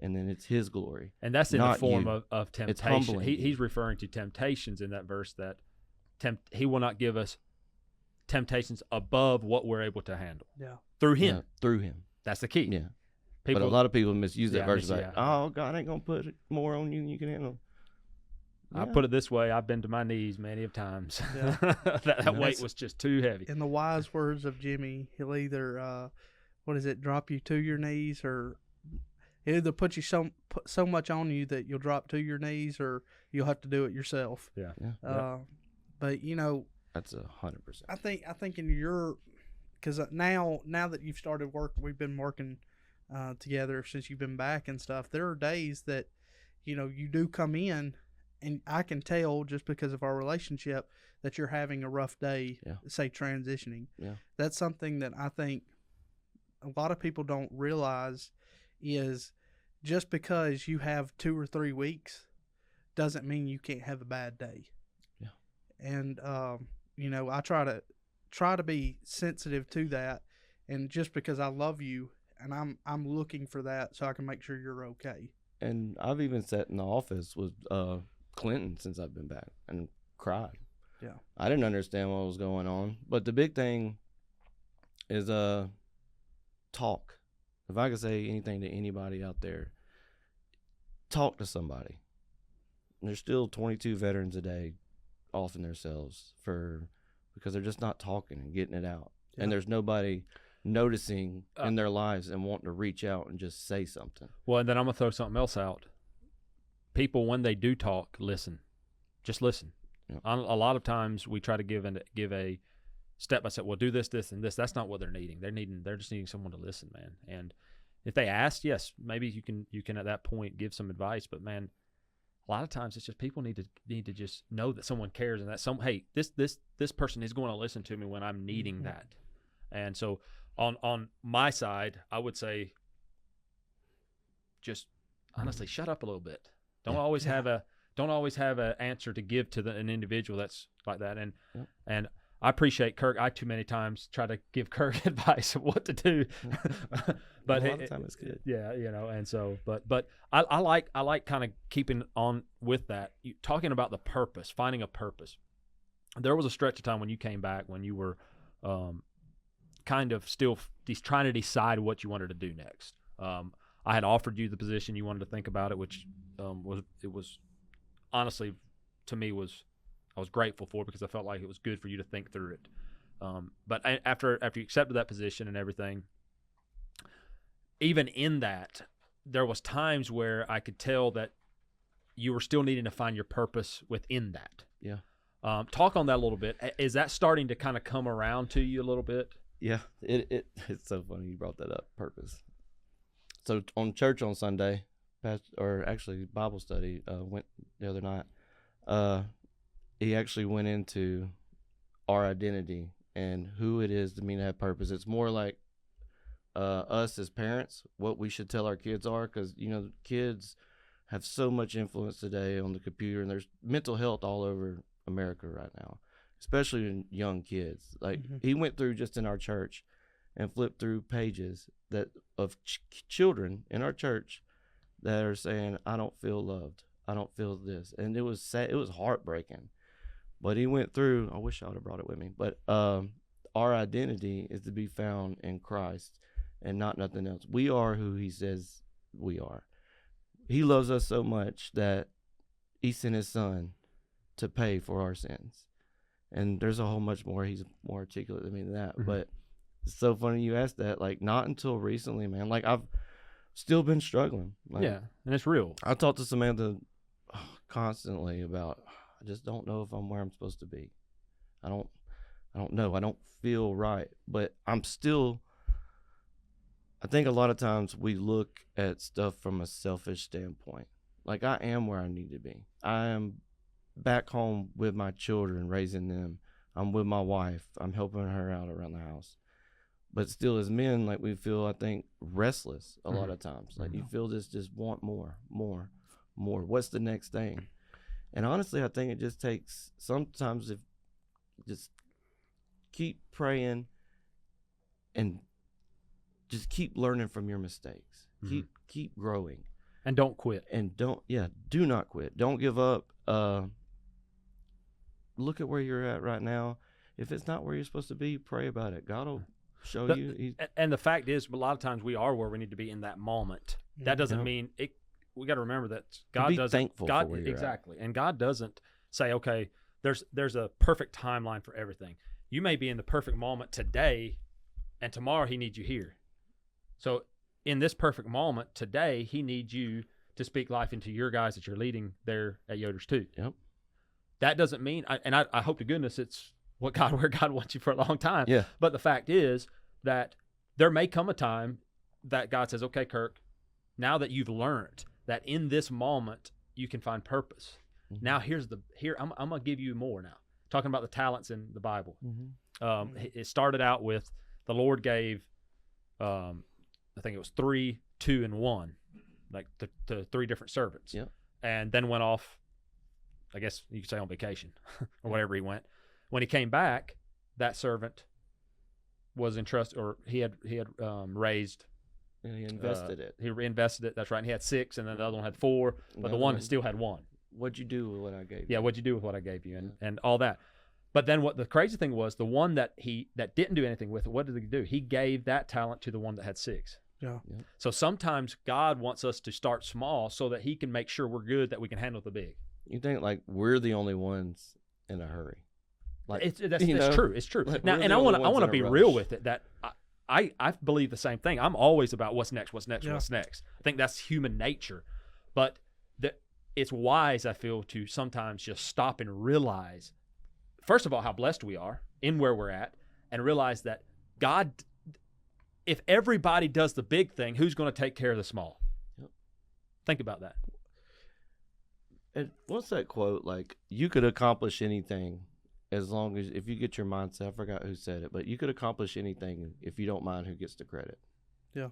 And then it's His glory. And that's in the form of temptation. He's referring to temptations in that verse, that He will not give us temptations above what we're able to handle. Yeah. Through Him. Yeah, through Him. That's the key. Yeah. But a lot of people misuse that verse like, oh, God ain't going to put more on you than you can handle. I put it this way: I've been to my knees many of times. Yeah. that weight was just too heavy. In the wise words of Jimmy, he'll either drop you to your knees, or he'll either put you so much on you that you'll drop to your knees, or you'll have to do it yourself. Yeah. But that's 100%. I think in your, because now that you've started work, we've been working together since you've been back and stuff. There are days that you do come in, and I can tell just because of our relationship that you're having a rough day, say transitioning. Yeah. That's something that I think a lot of people don't realize is just because you have 2 or 3 weeks doesn't mean you can't have a bad day. Yeah. And, I try to be sensitive to that. And just because I love you and I'm looking for that so I can make sure you're okay. And I've even sat in the office with Clinton since I've been back and cried. Yeah. I didn't understand what was going on. But the big thing is talk. If I could say anything to anybody out there, talk to somebody. There's still 22 veterans a day offing themselves because they're just not talking and getting it out. Yeah. And there's nobody noticing in their lives and wanting to reach out and just say something. Well, and then I'm going to throw something else out. People, when they do talk, listen. Just listen. Yeah. A lot of times we try to give a step by step. Well, do this, this, and this. That's not what they're needing. They're just needing someone to listen, man. And if they ask, yes, maybe you can at that point give some advice. But man, a lot of times it's just people need to just know that someone cares and that hey, this person is going to listen to me when I'm needing that. And so on my side, I would say just honestly shut up a little bit. Don't always have an answer to give to an individual that's like that. And I appreciate Kirk. I too many times try to give Kirk advice of what to do, but a lot of time it's good. Yeah, and so, but I like kind of keeping on with that. Talking about the purpose, finding a purpose. There was a stretch of time when you came back when you were kind of still trying to decide what you wanted to do next. I had offered you the position. You wanted to think about it, which was honestly to me I was grateful for, because I felt like it was good for you to think through it. But after you accepted that position and everything, even in that, there was times where I could tell that you were still needing to find your purpose within that. Yeah. Talk on that a little bit. Is that starting to kind of come around to you a little bit? Yeah. It's so funny you brought that up, purpose. So on church on Sunday, Bible study went the other night. He actually went into our identity and who it is to mean to have purpose. It's more like us as parents, what we should tell our kids are, because kids have so much influence today on the computer, and there's mental health all over America right now, especially in young kids. Like he went through just in our church and flipped through pages of children in our church that are saying, I don't feel loved, I don't feel this, and it was sad. It was heartbreaking. But he went through, I wish I would have brought it with me, but our identity is to be found in Christ and not nothing else. We are who he says we are. He loves us so much that he sent his son to pay for our sins. And there's a whole much more. He's more articulate than me than that. But it's so funny you asked that. Like, not until recently, man. Like, I've still been struggling. Like, yeah, and it's real. I talk to Samantha constantly about, I just don't know if I'm where I'm supposed to be. I don't know. I don't feel right. But I'm still, I think a lot of times we look at stuff from a selfish standpoint. Like, I am where I need to be. I am back home with my children, raising them. I'm with my wife. I'm helping her out around the house. But still, as men, like, we feel, I think, restless a lot of times. Like, you feel just want more. What's the next thing? And honestly, I think it just takes, sometimes, if just keep praying and just keep learning from your mistakes. Keep growing. And don't quit. And do not quit. Don't give up. Look at where you're at right now. If it's not where you're supposed to be, pray about it. God will show you. And the fact is, a lot of times we are where we need to be in that moment. That doesn't mean we got to remember that And God be doesn't. thankful God for where you're exactly, and God doesn't say, okay, there's a perfect timeline for everything. You may be in the perfect moment today, and tomorrow He needs you here. So in this perfect moment today, He needs you to speak life into your guys that you're leading there at Yoders too. Yep. That doesn't mean, I hope to goodness it's where God wants you for a long time. Yeah. But the fact is that there may come a time that God says, okay, Kirk, now that you've learned that in this moment you can find purpose. Mm-hmm. Now I'm going to give you more now. Talking about the talents in the Bible. Mm-hmm. It started out with the Lord gave, I think it was 3, 2, and 1, like the 3 different servants. Yep. And then went off, I guess you could say on vacation or whatever he went. When he came back, that servant was entrusted, or he had raised. And he invested it. He reinvested it. That's right. And he had 6, and then the other one had 4, but the one still had 1. What'd you do with what I gave you? Yeah, what'd you do with what I gave you, and all that. But then what the crazy thing was, the one that didn't do anything with it, what did he do? He gave that talent to the one that had 6. Yeah. Yep. So sometimes God wants us to start small so that He can make sure we're good, that we can handle the big. You think like we're the only ones in a hurry? Like It's true. It's true. Like, Now, we're and the I only want ones to in a be rush. real with it. That I believe the same thing. I'm always about what's next. Yeah. What's next. I think that's human nature, but it's wise, I feel, to sometimes just stop and realize, first of all, how blessed we are in where we're at, and realize that God, if everybody does the big thing, who's going to take care of the small? Yep. Think about that. And what's that quote? Like, you could accomplish anything as long as, if you get your mindset, I forgot who said it, but you could accomplish anything if you don't mind who gets the credit. Yeah.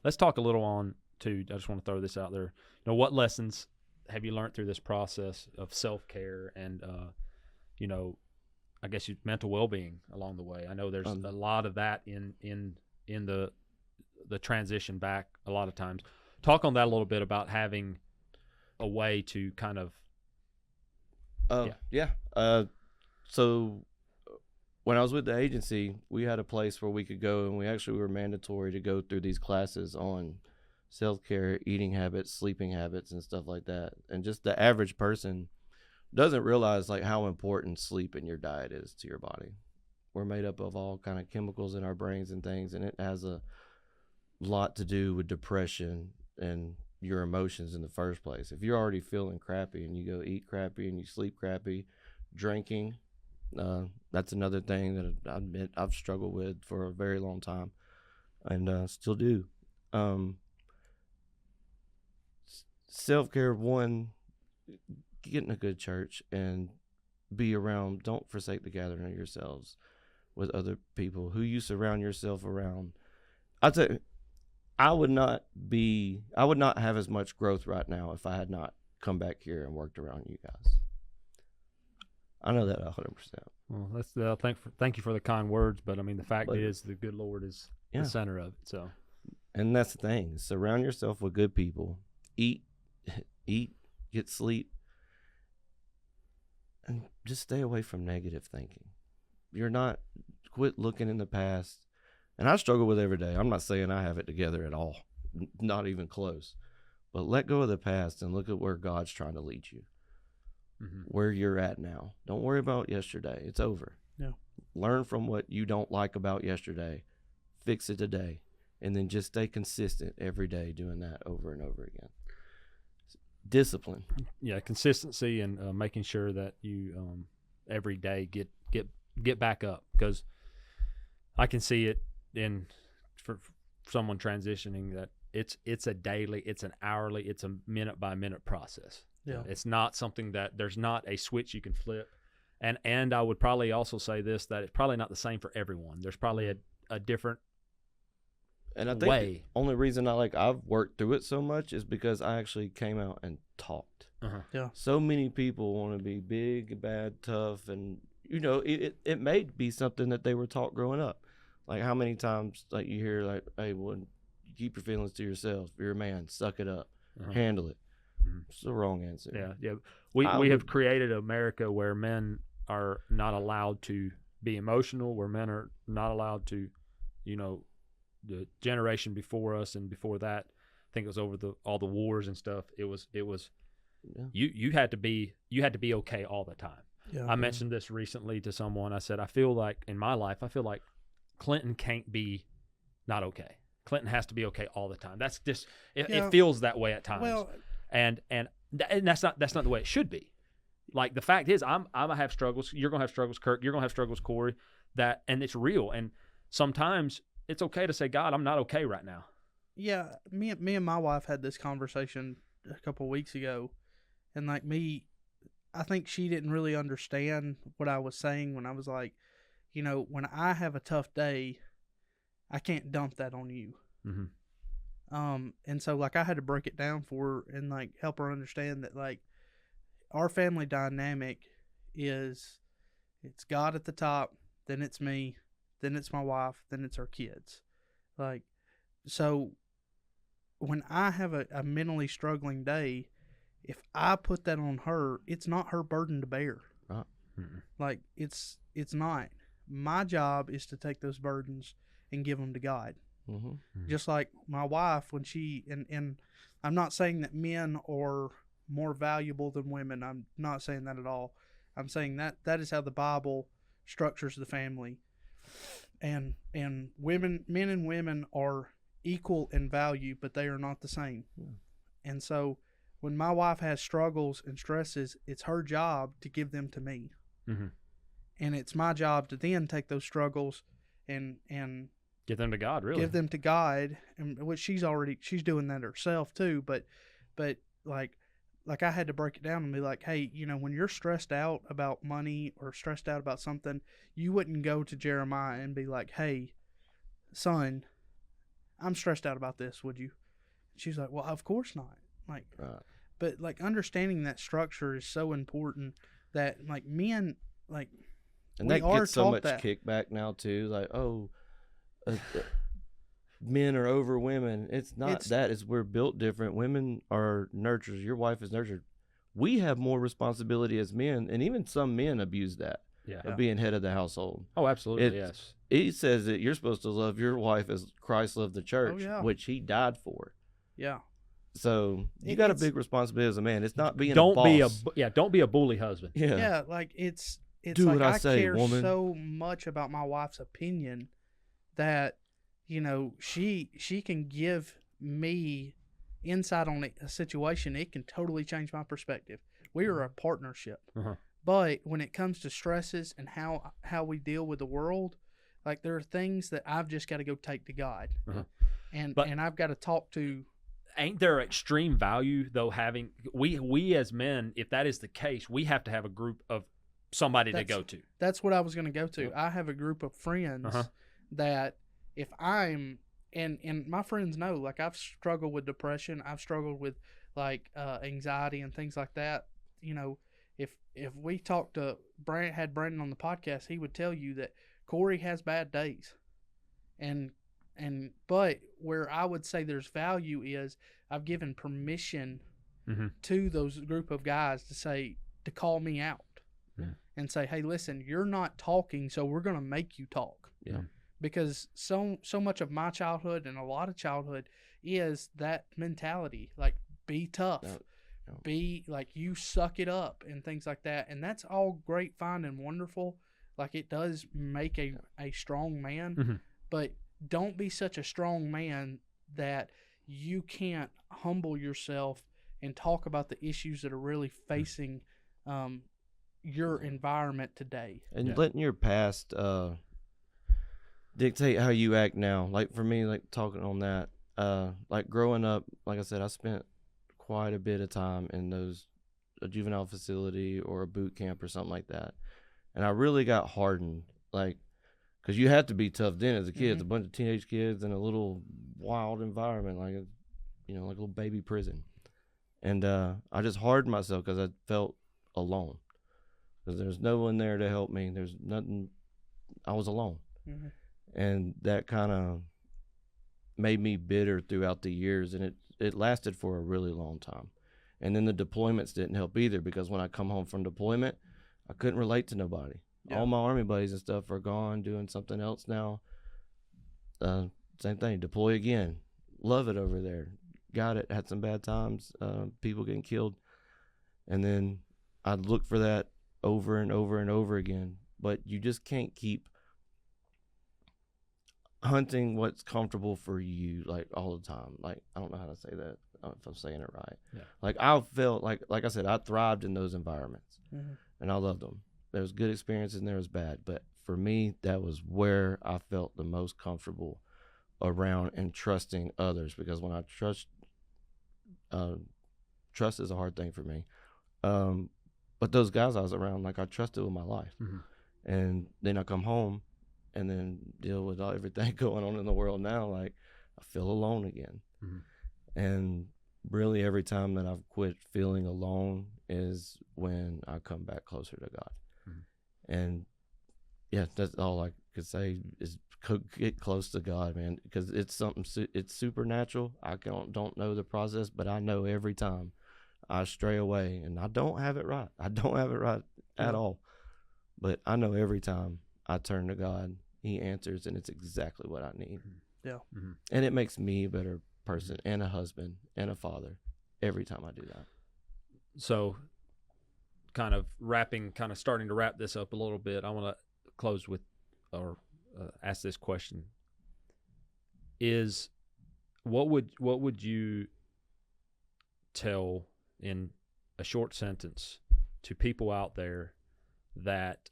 Let's talk a little on to, I just want to throw this out there. What lessons have you learned through this process of self-care and, I guess mental well-being along the way? I know there's a lot of that in the transition back a lot of times. Talk on that a little bit about having a way to kind of. So when I was with the agency, we had a place where we could go, and we actually were mandatory to go through these classes on self-care, eating habits, sleeping habits, and stuff like that. And just the average person doesn't realize like how important sleep and your diet is to your body. We're made up of all kind of chemicals in our brains and things, and it has a lot to do with depression and your emotions in the first place. If you're already feeling crappy and you go eat crappy and you sleep crappy, drinking, that's another thing that I admit I've struggled with for a very long time, and still do. Self-care, one, get in a good church and be around. Don't forsake the gathering of yourselves with other people who you surround yourself around. I'd say I would not have as much growth right now if I had not come back here and worked around you guys. I know that 100%. Well, that's thank you for the kind words, but I mean the fact is the good Lord is the center of it. So, and that's the thing: surround yourself with good people. Eat, get sleep, and just stay away from negative thinking. Quit looking in the past. And I struggle with it every day. I'm not saying I have it together at all, not even close. But let go of the past and look at where God's trying to lead you, where you're at now. Don't worry about yesterday. It's over. Yeah. Learn from what you don't like about yesterday. Fix it today. And then just stay consistent every day doing that over and over again. Discipline. Yeah, consistency and making sure that you every day get back up, because I can see it for someone transitioning that it's a daily, it's an hourly, it's a minute by minute process. Yeah. It's not something that there's not a switch you can flip. And I would probably also say this, that it's probably not the same for everyone. There's probably a different and I think way. The only reason I've worked through it so much is because I actually came out and talked. Yeah. So many people want to be big, bad, tough, and it may be something that they were taught growing up. Like how many times like you hear like, hey, well, keep your feelings to yourself. You're a man, suck it up, handle it. It's the wrong answer. Yeah. We have created America where men are not allowed to be emotional, where men are not allowed to, the generation before us and before that, think it was over all the wars and stuff. It was Yeah. you had to be okay all the time. Yeah. I mentioned this recently to someone. I said, I feel like in my life, I feel like Clinton can't be not okay. Clinton has to be okay all the time. That's just it feels that way at times. Well, and that's not the way it should be. Like, the fact is, I'm gonna have struggles. You're gonna have struggles, Kirk. You're gonna have struggles, Corey. And it's real. And sometimes it's okay to say, God, I'm not okay right now. yeah, me and my wife had this conversation a couple of weeks ago, and like I think she didn't really understand what I was saying when I was like, when I have a tough day, I can't dump that on you. Mm-hmm. And so like I had to break it down for her and like help her understand that like our family dynamic is it's God at the top, then it's me, then it's my wife, then it's our kids. Like, so when I have a mentally struggling day, if I put that on her, it's not her burden to bear. Right. Mm-hmm. Like, it's not. My job is to take those burdens and give them to God. Mm-hmm. Just like my wife, when she, and I'm not saying that men are more valuable than women. I'm not saying that at all. I'm saying that is how the Bible structures the family. And men and women are equal in value, but they are not the same. Yeah. And so when my wife has struggles and stresses, it's her job to give them to me. Mm-hmm. And it's my job to then take those struggles and Give them to God, really. give them to God, and which she's doing that herself too. But like I had to break it down and be like, hey, when you're stressed out about money or stressed out about something, you wouldn't go to Jeremiah and be like, hey, son, I'm stressed out about this, would you? She's like, well, of course not. Like, Right. But like understanding that structure is so important that like men, like, And we that are gets so taught much that. kickback now too. Like, men are over women. It's not that. It's we're built different. Women are nurturers. Your wife is nurtured. We have more responsibility as men, and even some men abuse that Yeah. of being head of the household. Oh, absolutely. Yes. He says that you're supposed to love your wife as Christ loved the church, yeah. which he died for. Yeah. So you got a big responsibility as a man. It's not being Don't a boss. don't be a bully husband. Yeah. Yeah. Like it's Do like what I say, care woman. so much about my wife's opinion that, she can give me insight on a situation. It can totally change my perspective. We are a partnership. Uh-huh. But when it comes to stresses and how we deal with the world, like there are things that I've just got to go take to God. Uh-huh. And But- I've got to talk to. Ain't there extreme value though having we as men, if that is the case, we have to have a group of somebody to go to. That's what I was going to go to. I have a group of friends Uh-huh. that if I'm and my friends know, like I've struggled with depression, I've struggled with like anxiety and things like that. If we talked to Brandon on the podcast, he would tell you that Corey has bad days, but where I would say there's value is I've given permission Mm-hmm. to those group of guys to call me out Yeah. and say, hey, listen, you're not talking, so we're going to make you talk. Yeah. Because so much of my childhood and a lot of childhood is that mentality, like be tough, Yeah. be like you suck it up and things like that. And that's all great, fine, and wonderful. Like it does make a strong man, Mm-hmm. but don't be such a strong man that you can't humble yourself and talk about the issues that are really facing your environment today. And letting your past dictate how you act now. Like for me, like talking on that, like growing up, like I said, I spent quite a bit of time in a juvenile facility or a boot camp or something like that. And I really got hardened, like, because you had to be tough then as a kid. It's a bunch of teenage kids in a little wild environment, like like a little baby prison. And I just hardened myself because I felt alone. Because there's no one there to help me. There's nothing. I was alone. Mm-hmm. And that kind of made me bitter throughout the years. And it lasted for a really long time. And then the deployments didn't help either, because when I come home from deployment, I couldn't relate to nobody. Yeah. All my Army buddies and stuff are gone, doing something else now. Same thing, deploy again. Love it over there. got it, had some bad times, people getting killed. And then I'd look for that over and over and over again. But you just can't keep hunting what's comfortable for you, like, all the time. Like, I don't know how to say that, if I'm saying it right. Yeah. Like, I felt like I said, I thrived in those environments, Mm-hmm. and I loved them. There was good experiences and there was bad, but for me, that was where I felt the most comfortable around and trusting others, because when I trust is a hard thing for me. But those guys I was around, like, I trusted with my life. Mm-hmm. And then I come home and then deal with everything going on in the world now. Like, I feel alone again. Mm-hmm. And really every time that I've quit feeling alone is when I come back closer to God. Mm-hmm. And yeah, that's all I could say is get close to God, man, because it's something, it's supernatural. I don't know the process, but I know every time I stray away and I don't have it right. I don't have it right at all. But I know every time I turn to God, he answers, and it's exactly what I need. Yeah. Mm-hmm. And it makes me a better person and a husband and a father every time I do that. So starting to wrap this up a little bit, I want to close with, or ask this question: is what would you tell in a short sentence to people out there that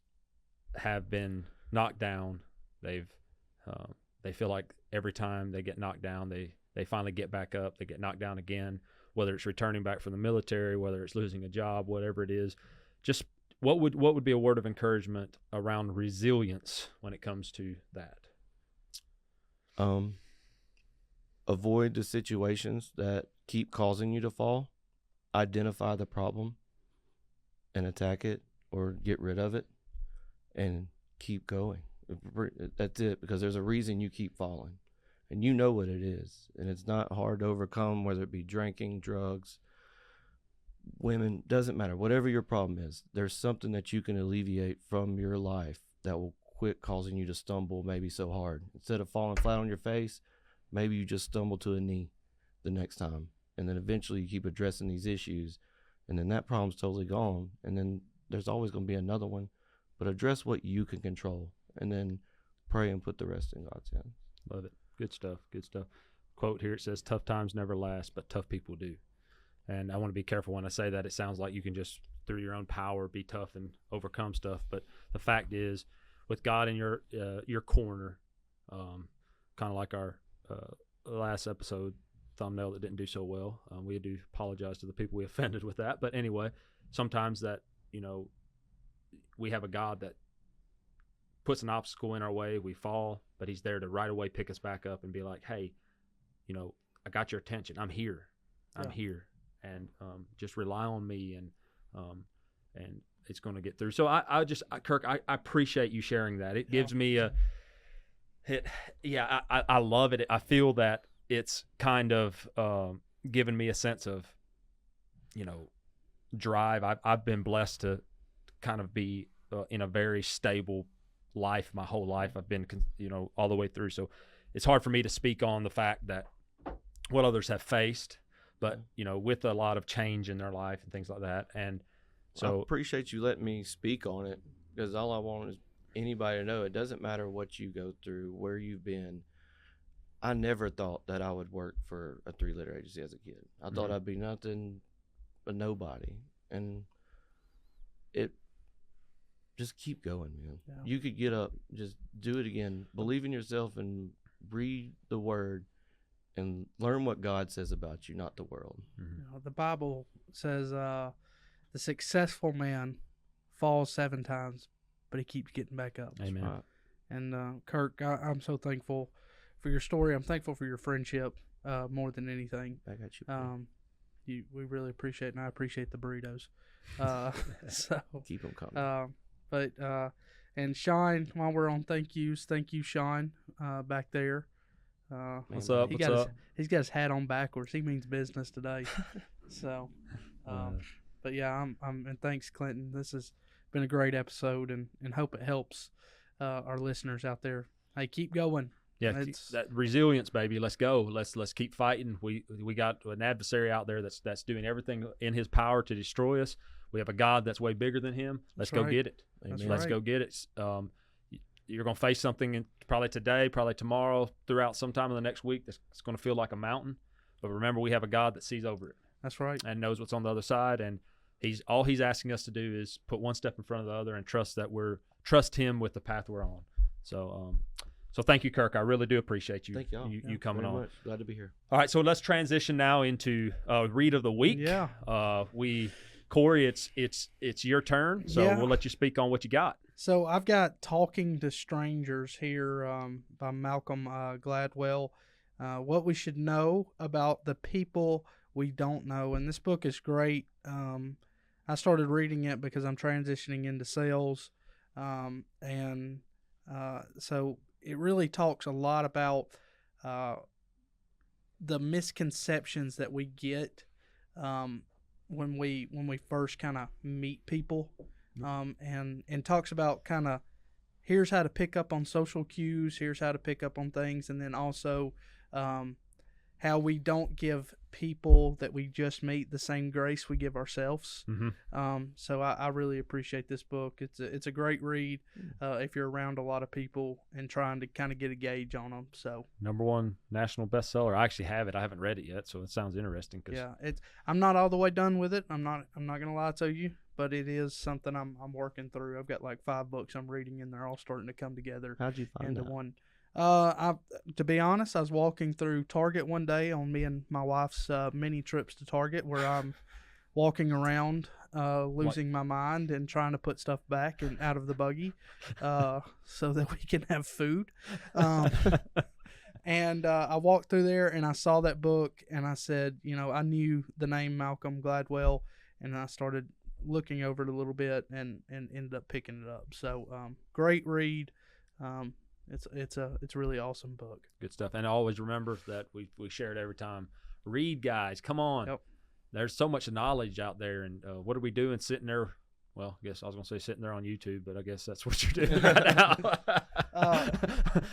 have been knocked down? They feel like every time they get knocked down, they finally get back up, they get knocked down again, whether it's returning back from the military, whether it's losing a job, whatever it is. Just what would be a word of encouragement around resilience when it comes to that? Avoid the situations that keep causing you to fall. Identify the problem and attack it or get rid of it, and keep going. That's it, because there's a reason you keep falling, and you know what it is, and it's not hard to overcome, whether it be drinking, drugs, women, doesn't matter. Whatever your problem is, there's something that you can alleviate from your life that will quit causing you to stumble maybe so hard. Instead of falling flat on your face, maybe you just stumble to a knee the next time, and then eventually you keep addressing these issues, and then that problem's totally gone, and then there's always going to be another one. But address what you can control, and then pray and put the rest in God's hands. Love it. Good stuff. Good stuff. Quote here, it says, "Tough times never last, but tough people do." And I want to be careful when I say that. It sounds like you can just, through your own power, be tough and overcome stuff. But the fact is, with God in your corner, kind of like our last episode thumbnail that didn't do so well. We do apologize to the people we offended with that. But anyway, sometimes that, we have a God that puts an obstacle in our way, we fall, but he's there to right away pick us back up and be like, hey, I got your attention. I'm here. I'm here. And just rely on me, and it's going to get through. So Kirk, I appreciate you sharing that. It gives me I love it. I feel that it's kind of given me a sense of, drive. I've been blessed to kind of be in a very stable life my whole life. I've been, all the way through. So it's hard for me to speak on the fact that what others have faced, but, with a lot of change in their life and things like that. And so I appreciate you letting me speak on it, because all I want is anybody to know it doesn't matter what you go through, where you've been. I never thought that I would work for a 3-letter agency as a kid. I thought I'd be nothing but nobody. And just keep going, man. Yeah. You could get up, just do it again. Believe in yourself and read the word and learn what God says about you, not the world. Mm-hmm. The Bible says the successful man falls 7 times, but he keeps getting back up. Amen. Right. And Kirk, I'm so thankful for your story. I'm thankful for your friendship more than anything. I got you. We really appreciate it, and I appreciate the burritos. So keep them coming. And Sean, while we're on thank you, Sean, back there. What's up? He's got his hat on backwards. He means business today. So, but yeah, and thanks, Clinton. This has been a great episode, and hope it helps our listeners out there. Hey, keep going. Yeah, that resilience, baby. Let's go. Let's keep fighting. We got an adversary out there that's doing everything in his power to destroy us. We have a God that's way bigger than him. Let's go get it. Let's go get it. You're going to face something probably today, probably tomorrow, throughout sometime in the next week that's going to feel like a mountain. But remember, we have a God that sees over it. That's right. And knows what's on the other side. And all he's asking us to do is put one step in front of the other and trust him with the path we're on. So thank you, Kirk. I really do appreciate you. Thank y'all. You coming on. Much. Glad to be here. All right, so let's transition now into read of the week. Yeah. Corey, it's your turn. So we'll let you speak on what you got. So I've got Talking to Strangers here by Malcolm Gladwell. What we should know about the people we don't know. And this book is great. I started reading it because I'm transitioning into sales. So it really talks a lot about the misconceptions that we get when we first kind of meet people, and talks about kind of here's how to pick up on social cues, here's how to pick up on things, and then also how we don't give people that we just meet the same grace we give ourselves. Mm-hmm. So I really appreciate this book. It's a great read if you're around a lot of people and trying to kind of get a gauge on them. So #1 national bestseller. I actually have it. I haven't read it yet, so it sounds interesting. I'm not all the way done with it. I'm not gonna lie to you, but it is something I'm working through. I've got like 5 books I'm reading, and they're all starting to come together. How'd you find into that? one. To be honest, I was walking through Target one day on me and my wife's mini trips to Target, where I'm walking around, losing my mind and trying to put stuff back and out of the buggy, so that we can have food. And I walked through there and I saw that book and I said, I knew the name Malcolm Gladwell, and I started looking over it a little bit and ended up picking it up. So great read. It's a really awesome book. Good stuff. And always remember that we share it every time. Read, guys. Come on. Yep. There's so much knowledge out there. And what are we doing sitting there? Well, I guess I was going to say sitting there on YouTube, but I guess that's what you're doing right now.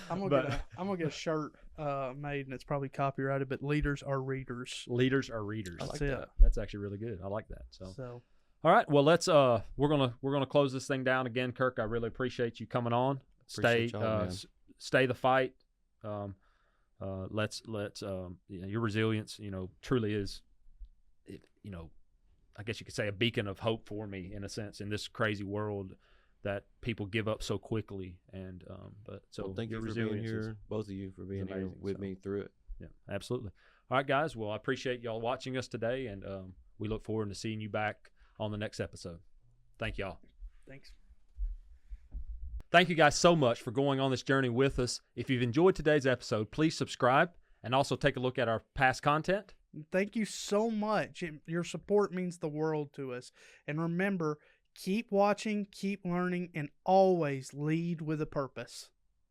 I'm gonna get a shirt made, and it's probably copyrighted, but leaders are readers. Leaders are readers. I like like that. That's actually really good. I like that. So all right. Well, let's we're gonna close this thing down again, Kirk. I really appreciate you coming on. Stay the fight. Let's your resilience, truly is, I guess you could say a beacon of hope for me, in a sense, in this crazy world that people give up so quickly. And thank you for being here, both of you, for being here with me through it. Yeah, absolutely. All right, guys. Well, I appreciate y'all watching us today, and we look forward to seeing you back on the next episode. Thank y'all. Thanks. Thank you guys so much for going on this journey with us. If you've enjoyed today's episode, please subscribe and also take a look at our past content. Thank you so much. Your support means the world to us. And remember, keep watching, keep learning, and always lead with a purpose.